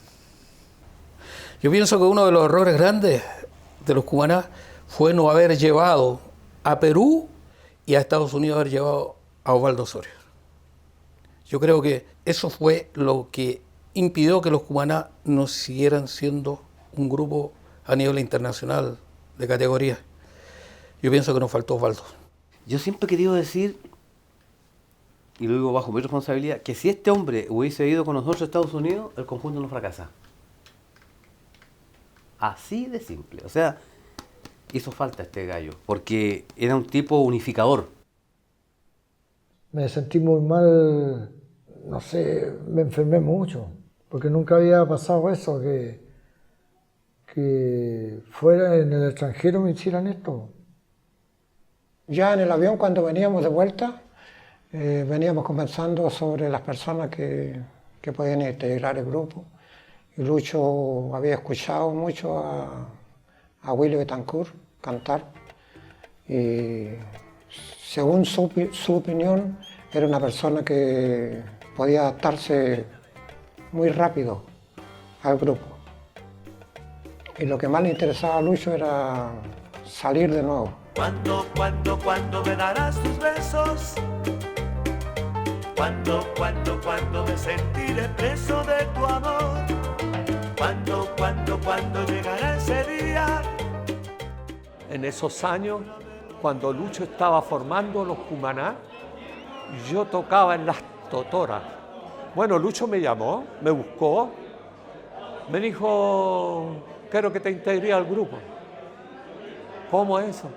Yo pienso que uno de los errores grandes de los Cumaná fue no haber llevado a Perú y a Estados Unidos haber llevado a Osvaldo Soria. Yo creo que eso fue lo que impidió que los Cumaná no siguieran siendo un grupo a nivel internacional de categoría. Yo pienso que nos faltó Osvaldo. Yo siempre he querido decir, y lo digo bajo mi responsabilidad, que si este hombre hubiese ido con nosotros a Estados Unidos, el conjunto no fracasa. Así de simple. O sea, hizo falta este gallo, porque era un tipo unificador. Me sentí muy mal, no sé, me enfermé mucho, porque nunca había pasado eso, que fuera en el extranjero me hicieran esto. Ya en el avión, cuando veníamos de vuelta, veníamos conversando sobre las personas que podían integrar el grupo. Y Lucho había escuchado mucho a Willy Betancourt cantar. Y según su opinión, Era una persona que podía adaptarse muy rápido al grupo. Y lo que más le interesaba a Lucho era salir de nuevo. ¿Cuándo me darás tus besos? ¿Cuándo me sentiré preso de tu amor? ¿Cuándo llegará ese día? En esos años, cuando Lucho estaba formando los Cumaná, yo tocaba en las totoras. Bueno, Lucho me llamó, me buscó, me dijo, quiero que te integre al grupo. ¿Cómo eso?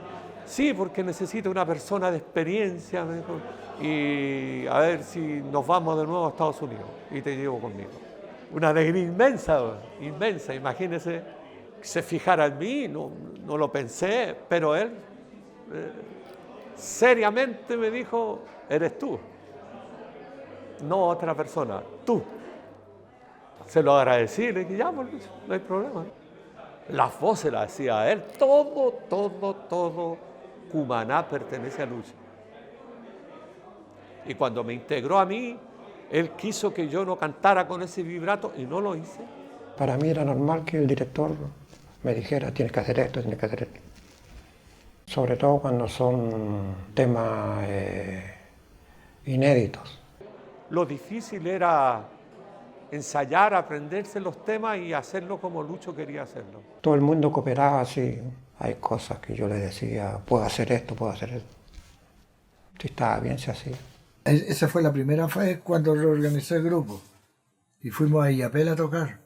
Sí, porque necesito una persona de experiencia, me dijo, y a ver si nos vamos de nuevo a Estados Unidos y te llevo conmigo. Una alegría inmensa, inmensa, imagínese que se fijara en mí, no lo pensé, pero él seriamente me dijo, eres tú, no otra persona, tú. Se lo agradecí, le dije, ya, no hay problema. Las voces las hacía él, todo Cumaná pertenece a Lucho. Y cuando me integró a mí, él quiso que yo no cantara con ese vibrato y no lo hice. Para mí era normal que el director me dijera, tienes que hacer esto, tienes que hacer esto. Sobre todo cuando son temas inéditos. Lo difícil era ensayar, aprenderse los temas y hacerlo como Lucho quería hacerlo. Todo el mundo cooperaba así. Hay cosas que yo le decía, puedo hacer esto, puedo hacer esto. Si estaba bien, se hacía. Esa fue la primera vez cuando reorganicé el grupo. Y fuimos a Illapel a tocar.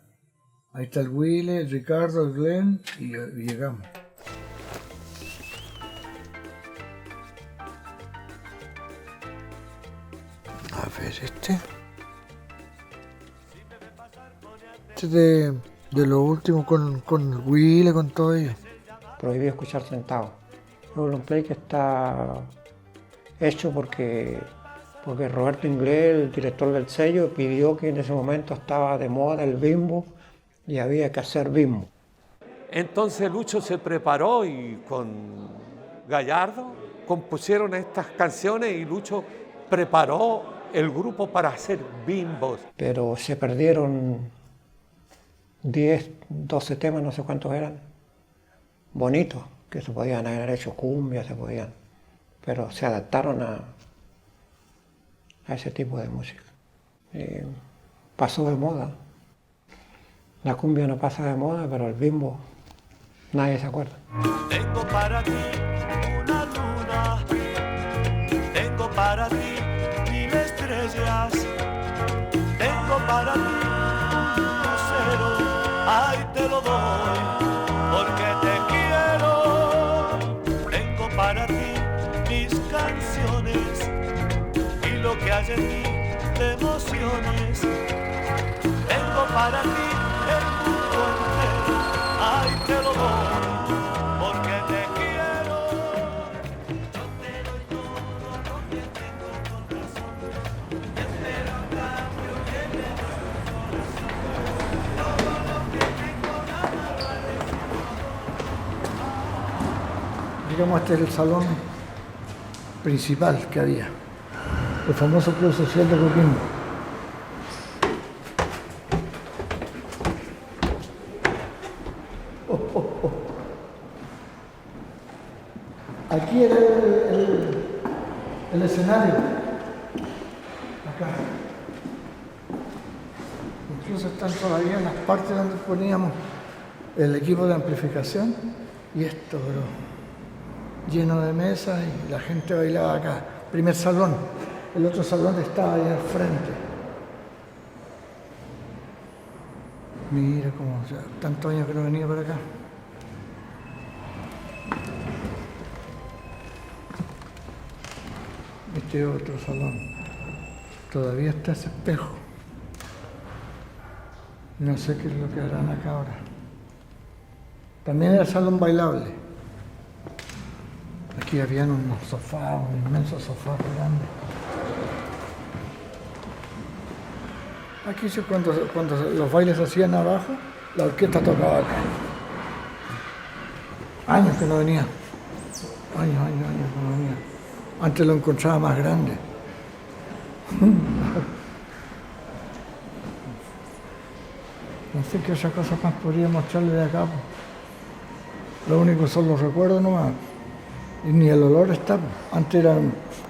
Ahí está el Willy, el Ricardo, el Glenn y llegamos. A ver, este de lo último con el Willy, con todo ello. Prohibido escuchar sentado. Es un play que está hecho porque Roberto Inglés, el director del sello, pidió que en ese momento estaba de moda el bimbo y había que hacer bimbo. Entonces Lucho se preparó y con Gallardo compusieron estas canciones y Lucho preparó el grupo para hacer bimbos. Pero se perdieron 10, 12 temas, no sé cuántos eran, bonitos, que se podían haber hecho cumbia, pero se adaptaron a ese tipo de música. Pasó de moda. La cumbia no pasa de moda, pero el bimbo nadie se acuerda. Tengo para ti una luna, tengo para ti 1000 estrellas, tengo para ti un lucero, ay te lo doy, porque te quiero. Tengo para ti mis canciones y lo que hay en mí de emociones. Tengo para ti el mundo entero, ay te lo doy, porque te quiero. Yo te doy todo lo que tengo con razón, y espero a cambio que me des tu corazón. Todo lo que tengo nada vale. Digamos, este es el salón principal que había, el famoso Club Social de Coquimbo. Aquí era el escenario, acá. Incluso están todavía las partes donde poníamos el equipo de amplificación y esto, bro, lleno de mesas y la gente bailaba acá. Primer salón, el otro salón estaba ahí al frente. Mira cómo ya tantos años que no venía para acá. Este otro salón. Todavía está ese espejo. No sé qué es lo que harán acá ahora. También era el salón bailable. Aquí habían unos sofás, un inmenso sofá grande. Aquí sí, cuando los bailes se hacían abajo, la orquesta tocaba acá. Años que no venía. Años que no venía. Antes lo encontraba más grande. No sé qué otras cosas más podría mostrarle de acá. Lo único son los recuerdos nomás. Y ni el olor está. Antes era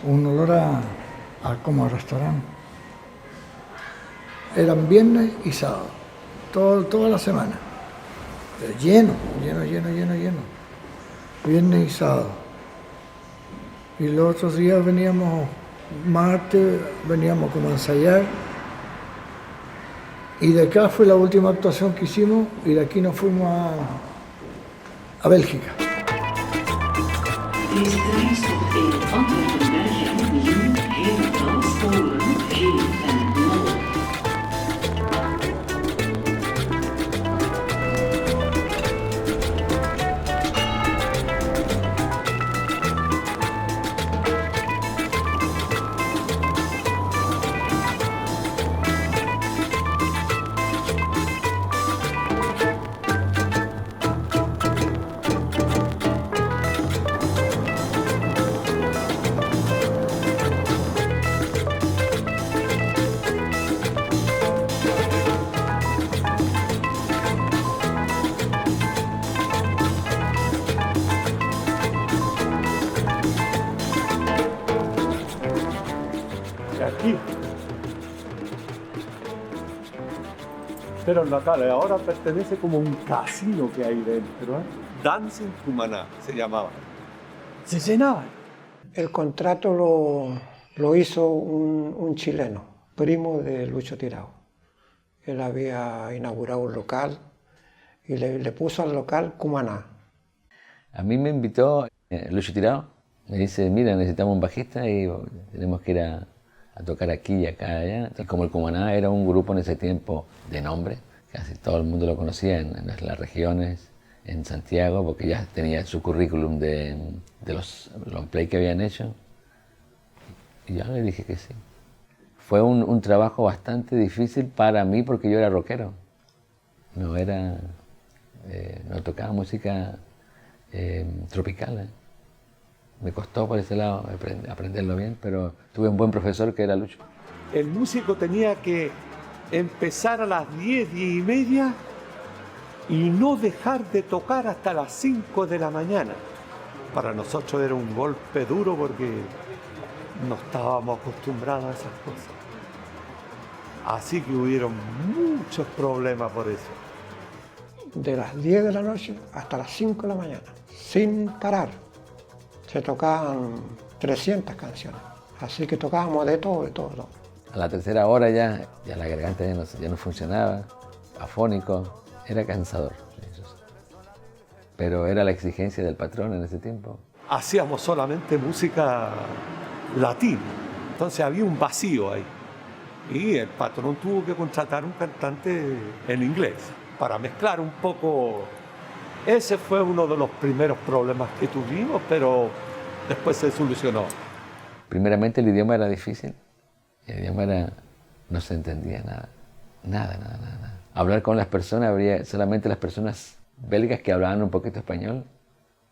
un olor a como a restaurante. Eran viernes y sábado, toda la semana. Pero lleno. Viernes y sábado. Y los otros días veníamos, martes, veníamos como a ensayar. Y de acá fue la última actuación que hicimos y de aquí nos fuimos a Bélgica. Deze reis tot in Antwerpen, België, Wien, Herentals, Polen, Geen en Mol. Aquí. Pero Natalia ahora pertenece como un casino que hay dentro, ¿eh? Dancing Cumaná se llamaba. Se llenaba. El contrato lo hizo un chileno, primo de Lucho Tirado. Él había inaugurado un local y le puso al local Cumaná. A mí me invitó Lucho Tirado, me dice, mira, necesitamos un bajista y tenemos que ir a tocar aquí y acá y allá. Y como el Cumaná era un grupo en ese tiempo de nombre, casi todo el mundo lo conocía en las regiones, en Santiago, porque ya tenía su currículum de los long play que habían hecho. Y yo le dije que sí. Fue un trabajo bastante difícil para mí porque yo era rockero. No tocaba música tropical. Me costó por ese lado aprenderlo bien, pero tuve un buen profesor que era Lucho. El músico tenía que empezar a las 10, 10 y media y no dejar de tocar hasta las 5 de la mañana. Para nosotros era un golpe duro porque no estábamos acostumbrados a esas cosas. Así que hubieron muchos problemas por eso. De las 10 de la noche hasta las 5 de la mañana, sin parar. Se tocaban 300 canciones, así que tocábamos de todo. A la tercera hora ya la garganta ya no funcionaba, afónico, era cansador. Pero era la exigencia del patrón en ese tiempo. Hacíamos solamente música latina, entonces había un vacío ahí. Y el patrón tuvo que contratar un cantante en inglés para mezclar un poco. Ese fue uno de los primeros problemas que tuvimos, pero después se solucionó. Primeramente el idioma era difícil. El idioma no se entendía nada. Hablar con las personas, habría solamente las personas belgas que hablaban un poquito español.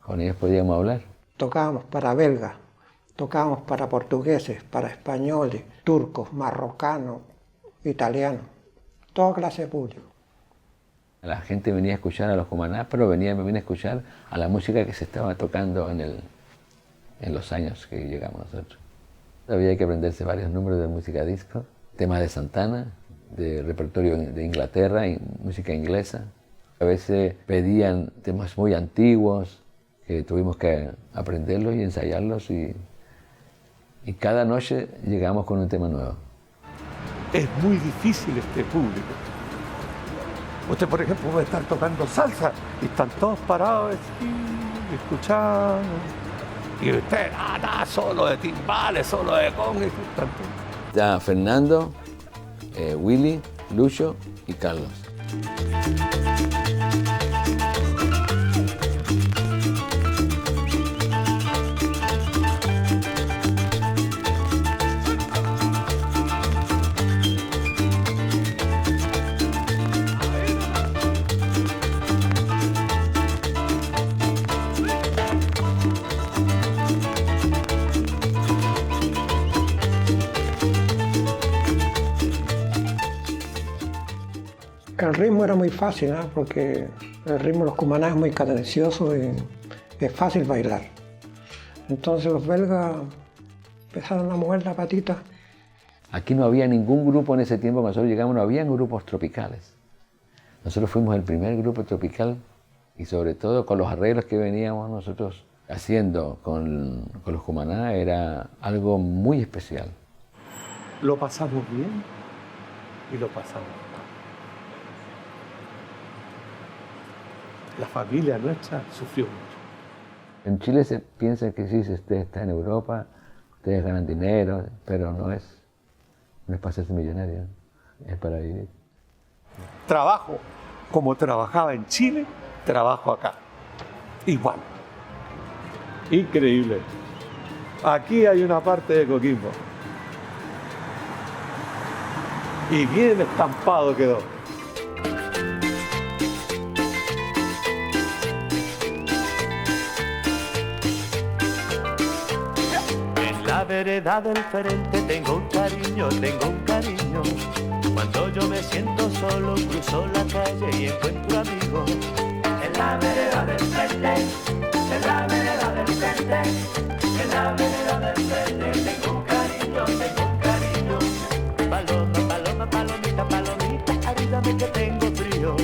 Con ellos podíamos hablar. Tocábamos para belgas, tocábamos para portugueses, para españoles, turcos, marrocanos, italianos, toda clase de público. La gente venía a escuchar a los Cumaná, pero venía a escuchar a la música que se estaba tocando en los años que llegamos nosotros. Había que aprenderse varios números de música disco, temas de Santana, de repertorio de Inglaterra, música inglesa. A veces pedían temas muy antiguos, que tuvimos que aprenderlos y ensayarlos, y cada noche llegamos con un tema nuevo. Es muy difícil este público. Usted, por ejemplo, puede estar tocando salsa y están todos parados así, escuchando. Y usted, solo de timbales, solo de conga. Está Fernando, Willy, Lucho y Carlos. El ritmo era muy fácil, ¿no? Porque el ritmo de los cumaná es muy cadencioso y es fácil bailar. Entonces los belgas empezaron a mover la patita. Aquí no había ningún grupo en ese tiempo, cuando nosotros llegamos, no había grupos tropicales. Nosotros fuimos el primer grupo tropical y sobre todo con los arreglos que veníamos nosotros haciendo con los cumaná era algo muy especial. Lo pasamos bien y lo pasamos mal. La familia nuestra sufrió mucho. En Chile se piensa que sí, si usted está en Europa, ustedes ganan dinero, pero no es para hacerse millonario, es para vivir. Trabajo como trabajaba en Chile, trabajo acá. Igual. Increíble. Aquí hay una parte de Coquimbo. Y bien estampado quedó. En la vereda del frente tengo un cariño. Cuando yo me siento solo, cruzo la calle y encuentro amigos. En la vereda del frente, en la vereda del frente, en la vereda del frente tengo un cariño. Paloma, palomita, ayúdame que tengo frío.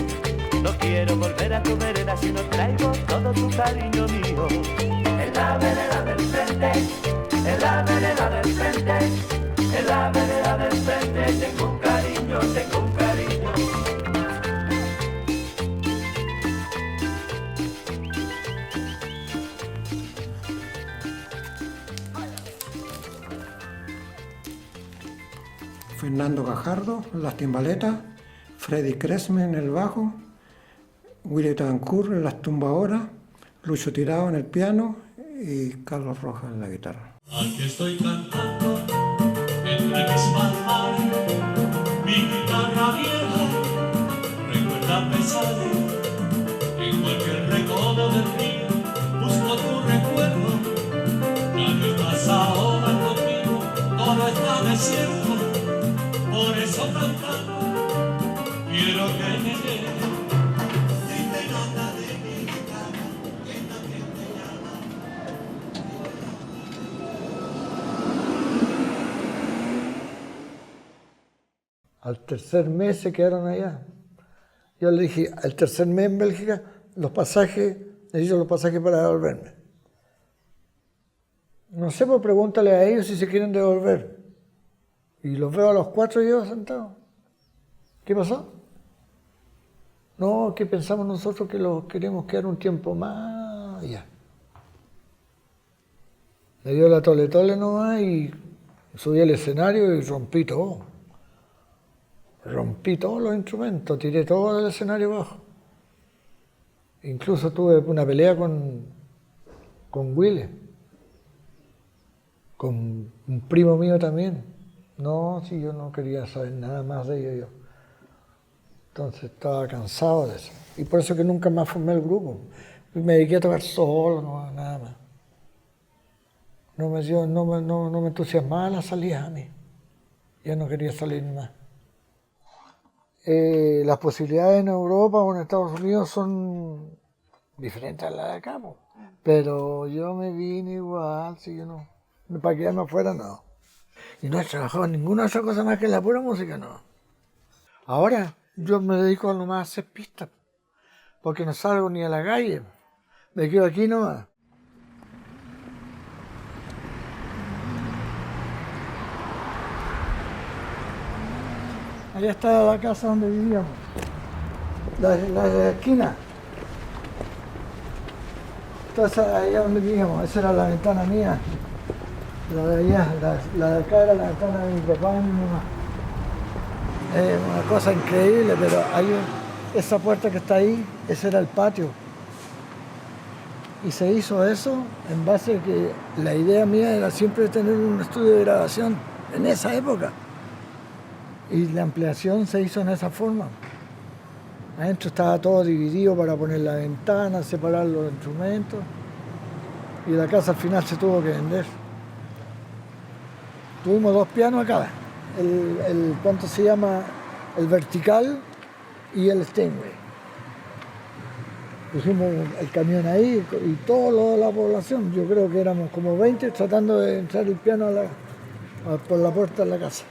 No quiero volver a tu vereda si no traigo todo tu cariño mío. En la vereda del frente, en la vereda del frente, en la vereda del frente tengo un cariño. Fernando Gajardo en las timbaletas, Freddy Cresme en el bajo, Willy Tancur en las tumbadoras, Lucho Tirado en el piano y Carlos Rojas en la guitarra. Aquí estoy cantando entre mis palmares, mi guitarra vieja recuerda pesares. En cualquier recodo del río busco tu recuerdo. Ya no estás ahora conmigo, todo está desierto. Por eso cantando quiero que me llegue. Dime nota de mi guitarra que también te llama. Al tercer mes se quedaron allá. Yo le dije, al tercer mes en Bélgica, necesito los pasajes para devolverme. No sé, pues pregúntale a ellos si se quieren devolver. Y los veo a los 4 yo sentados. ¿Qué pasó? No, que pensamos nosotros que los queremos quedar un tiempo más. Ya. Me dio la tole nomás y subí al escenario y rompí todo. Rompí todos los instrumentos, tiré todo del escenario abajo. Incluso tuve una pelea con Willy, con un primo mío también. No, si yo no quería saber nada más de ellos. Entonces estaba cansado de eso. Y por eso que nunca más formé el grupo. Me dediqué a tocar solo, no, nada más. No me entusiasmaba la salida a mí. Ya no quería salir más. Las posibilidades en Europa o en Estados Unidos son diferentes a las de acá, po. Pero yo me vine igual, si yo no. Para quedarme afuera, no. Y no he trabajado en ninguna otra cosa más que la pura música, no. Ahora yo me dedico a nomás a hacer pistas, porque no salgo ni a la calle. Me quedo aquí nomás. Allá está la casa donde vivíamos, la de la esquina. Entonces allá donde vivíamos, esa era la ventana mía. La de allá, la de acá era la ventana de mi papá y mi mamá. Es una cosa increíble, pero esa puerta que está ahí, ese era el patio. Y se hizo eso en base a que la idea mía era siempre tener un estudio de grabación en esa época. Y la ampliación se hizo en esa forma. Adentro estaba todo dividido para poner la ventana, separar los instrumentos. Y la casa al final se tuvo que vender. Tuvimos 2 pianos acá. ¿Cuánto se llama? El vertical y el Steinway. Pusimos el camión ahí y toda la población, yo creo que éramos como 20 tratando de entrar el piano por la puerta de la casa.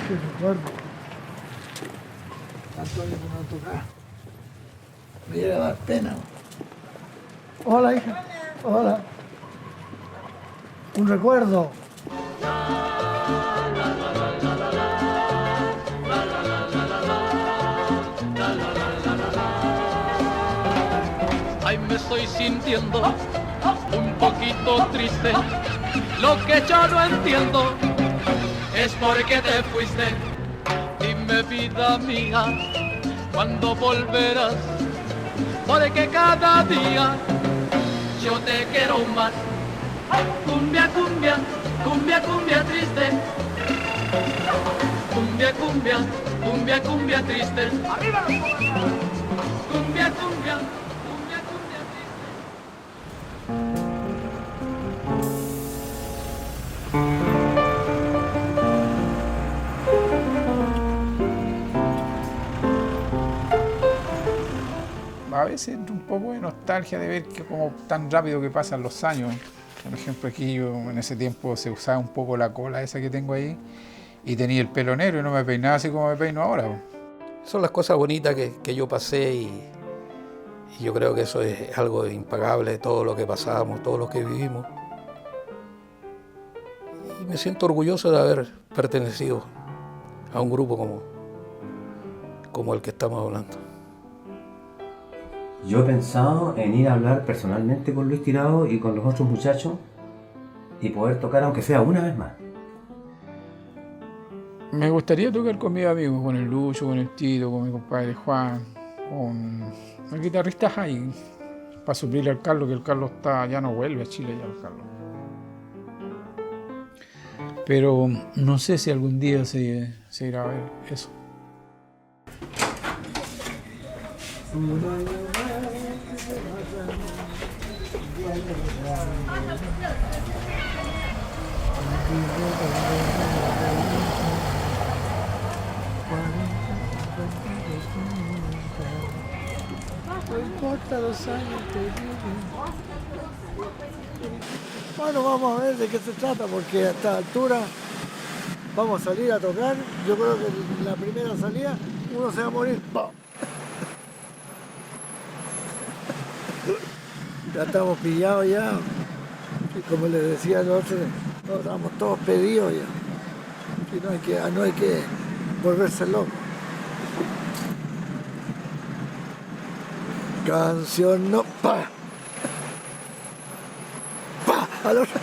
Qué recuerdo. Antonio no tocaba. Me llega a dar pena. Hola, hija. Hola. Un recuerdo. Ay, me estoy sintiendo un poquito triste. Lo que yo no entiendo es por qué te fuiste. Dime, vida mía, ¿cuándo volverás? Porque cada día yo te quiero más. Cumbia, cumbia, cumbia, cumbia triste. Cumbia, cumbia, cumbia, cumbia triste. ¡Arriba los cubanos! Cumbia, cumbia. A veces entra un poco de nostalgia de ver que como tan rápido que pasan los años. Por ejemplo, aquí yo en ese tiempo se usaba un poco la cola esa que tengo ahí y tenía el pelo negro y no me peinaba así como me peino ahora. Son las cosas bonitas que yo pasé y yo creo que eso es algo impagable, todo lo que pasamos, todo lo que vivimos. Y me siento orgulloso de haber pertenecido a un grupo como el que estamos hablando. Yo he pensado en ir a hablar personalmente con Luis Tirado y con los otros muchachos y poder tocar aunque sea una vez más. Me gustaría tocar con mis amigos, con el Lucho, con el Tito, con mi compadre Juan, con el guitarrista Jaime, para suplirle al Carlos, que el Carlos ya no vuelve a Chile ya el Carlos. Pero no sé si algún día se irá a ver eso. No importa los años que viven. Bueno, vamos a ver de qué se trata, porque a esta altura vamos a salir a tocar. Yo creo que en la primera salida uno se va a morir. Ya estamos pillados ya. Y como les decía el otro, estamos todos pedidos ya. Y no hay que volverse loco. Canción no pa. Pa al otro.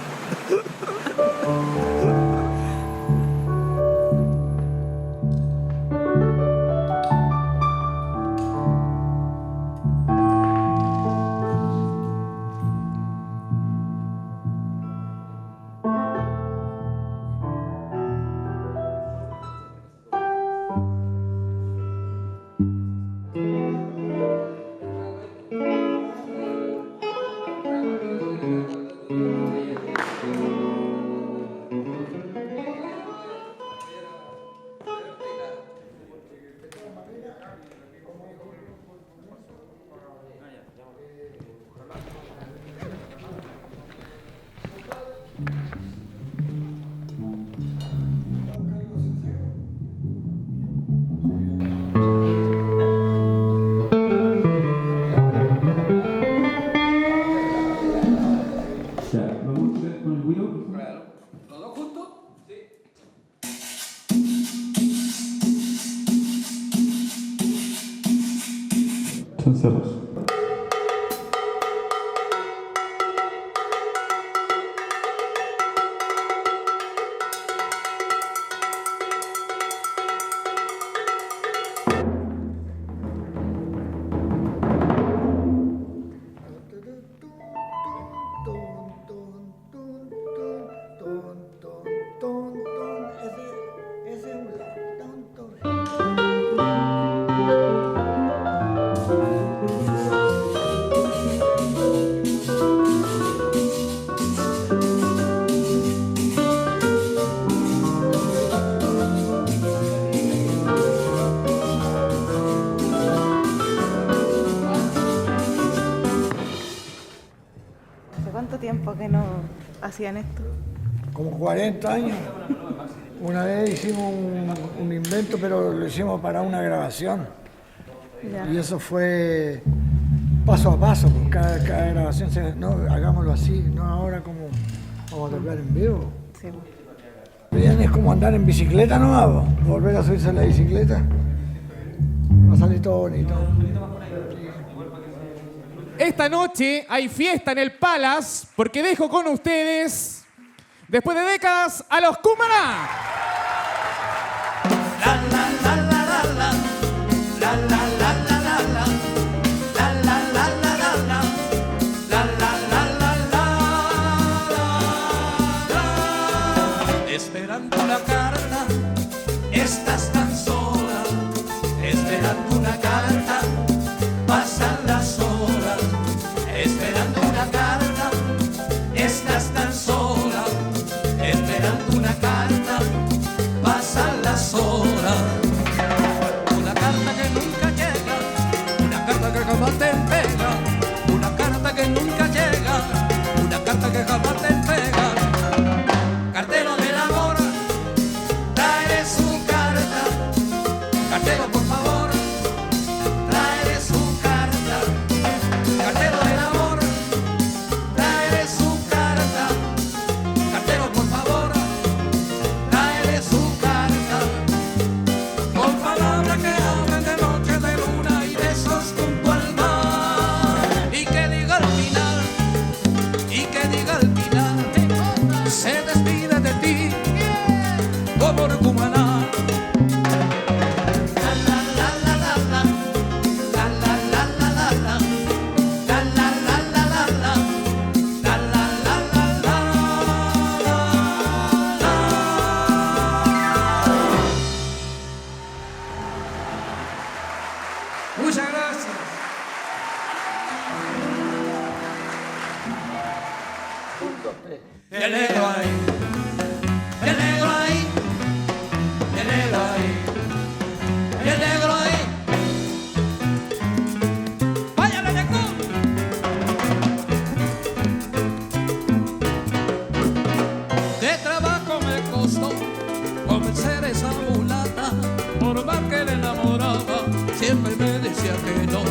Sinceros. Ese es un la. tiempo que no hacían esto? Como 40 años. Una vez hicimos un invento, pero lo hicimos para una grabación. Ya. Y eso fue paso a paso, pues, cada grabación, no, hagámoslo así, no ahora como vamos a tocar en vivo. Sí. Bien, es como andar en bicicleta nomás, pues, volver a subirse a la bicicleta, va a salir todo bonito. Esta noche hay fiesta en el Palace porque dejo con ustedes, después de décadas, a los Cumaná. Esperando una carta, estás tan sola. Esperando una carta, pasan las horas. Esperando una carta, estás tan sola. Esperando una carta, pasan las horas. Una carta que nunca llega, una carta que jamás te entrega. Una carta que nunca llega, una carta que jamás te entrega. Cartero del amor, trae su carta. Cartero, por favor, trae su carta. Cartero del amor, trae su carta. Cartero, por favor, trae su carta. Con palabras que hablen de noche, de luna y besos junto al mar. Y que diga al final, y que diga al final, se despide de ti como el Cumaná. Muchas gracias. El negro ahí, el negro ahí, el negro ahí, el negro ahí. ¡Váyale, negro! De trabajo me costó convencer a esa mulata, por más que le enamoraba, siempre me decía que no.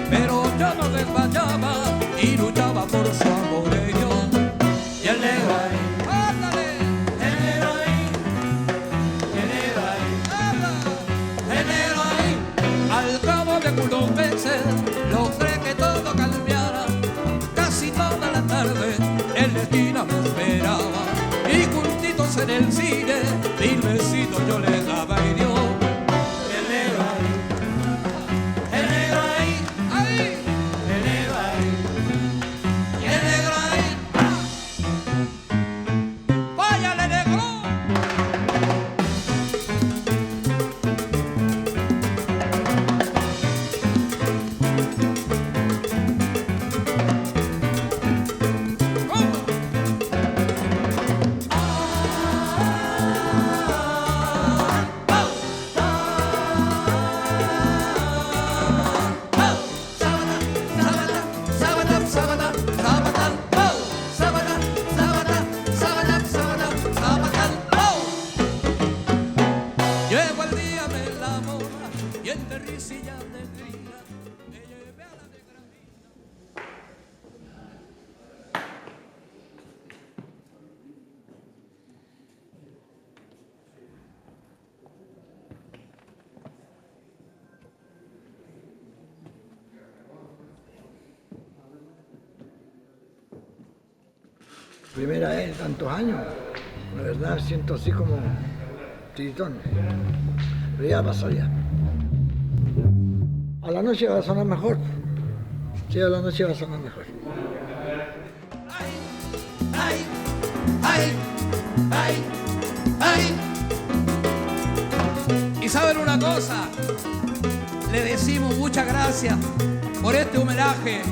Pero yo no le fallaba y luchaba por su amor. Y el negro ahí, ándale, el negro ahí, el negro ahí, el negro ahí. Al cabo de unos meses logré que todo cambiara. Casi toda la tarde en la esquina me esperaba. Y juntitos en el cine, 1000 besitos yo le daba y dio. El negro ahí, el negro ahí, ahí, el negro ahí, y el negro ahí. ¡Váyale, negro! Llegó el día de la boda y entre risa y alegría me llevé a la negra mía. Primera vez en tantos años, la verdad siento así como tiritón, pero ya pasó ya. A la noche va a sonar mejor, sí, a la noche va a sonar mejor. ¡Ay, ay, ay, ay! Y saben una cosa, le decimos muchas gracias por este homenaje,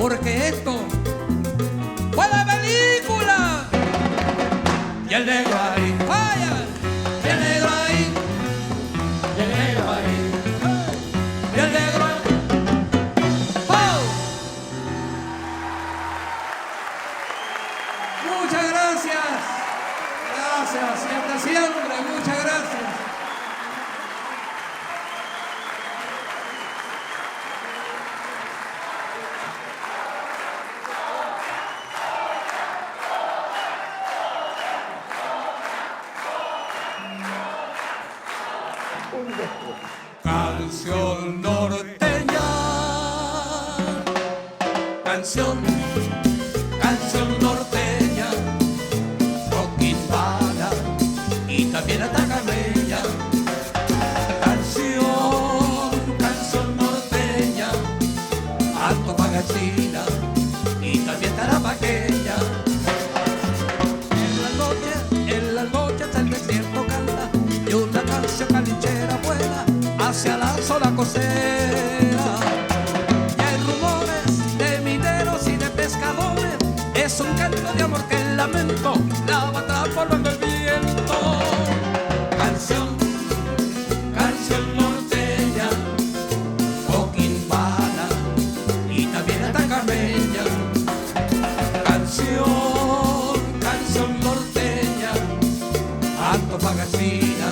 porque esto fue la película. Y el negro ahí, vaya, y el negro ahí, y el negro ahí, y el negro ahí. ¡Oh! canción, canción norteña, coquimbana y también atacameña. Canción norteña, antofagacina y también tarapaqueña. En las noches el desierto canta y una canción calinchera vuela hacia la zona costera. Y hay rumores de mineros y de pescadores, es un canto de amor que el lamento la va transformando el viento. Canción norteña, coquimbana y también atacameña. Canción norteña, antofagacina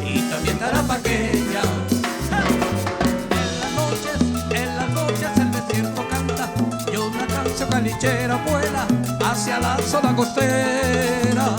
y también tarapaqueña. En las noches el desierto canta y una canción calinchera vuela hacia la zona costera.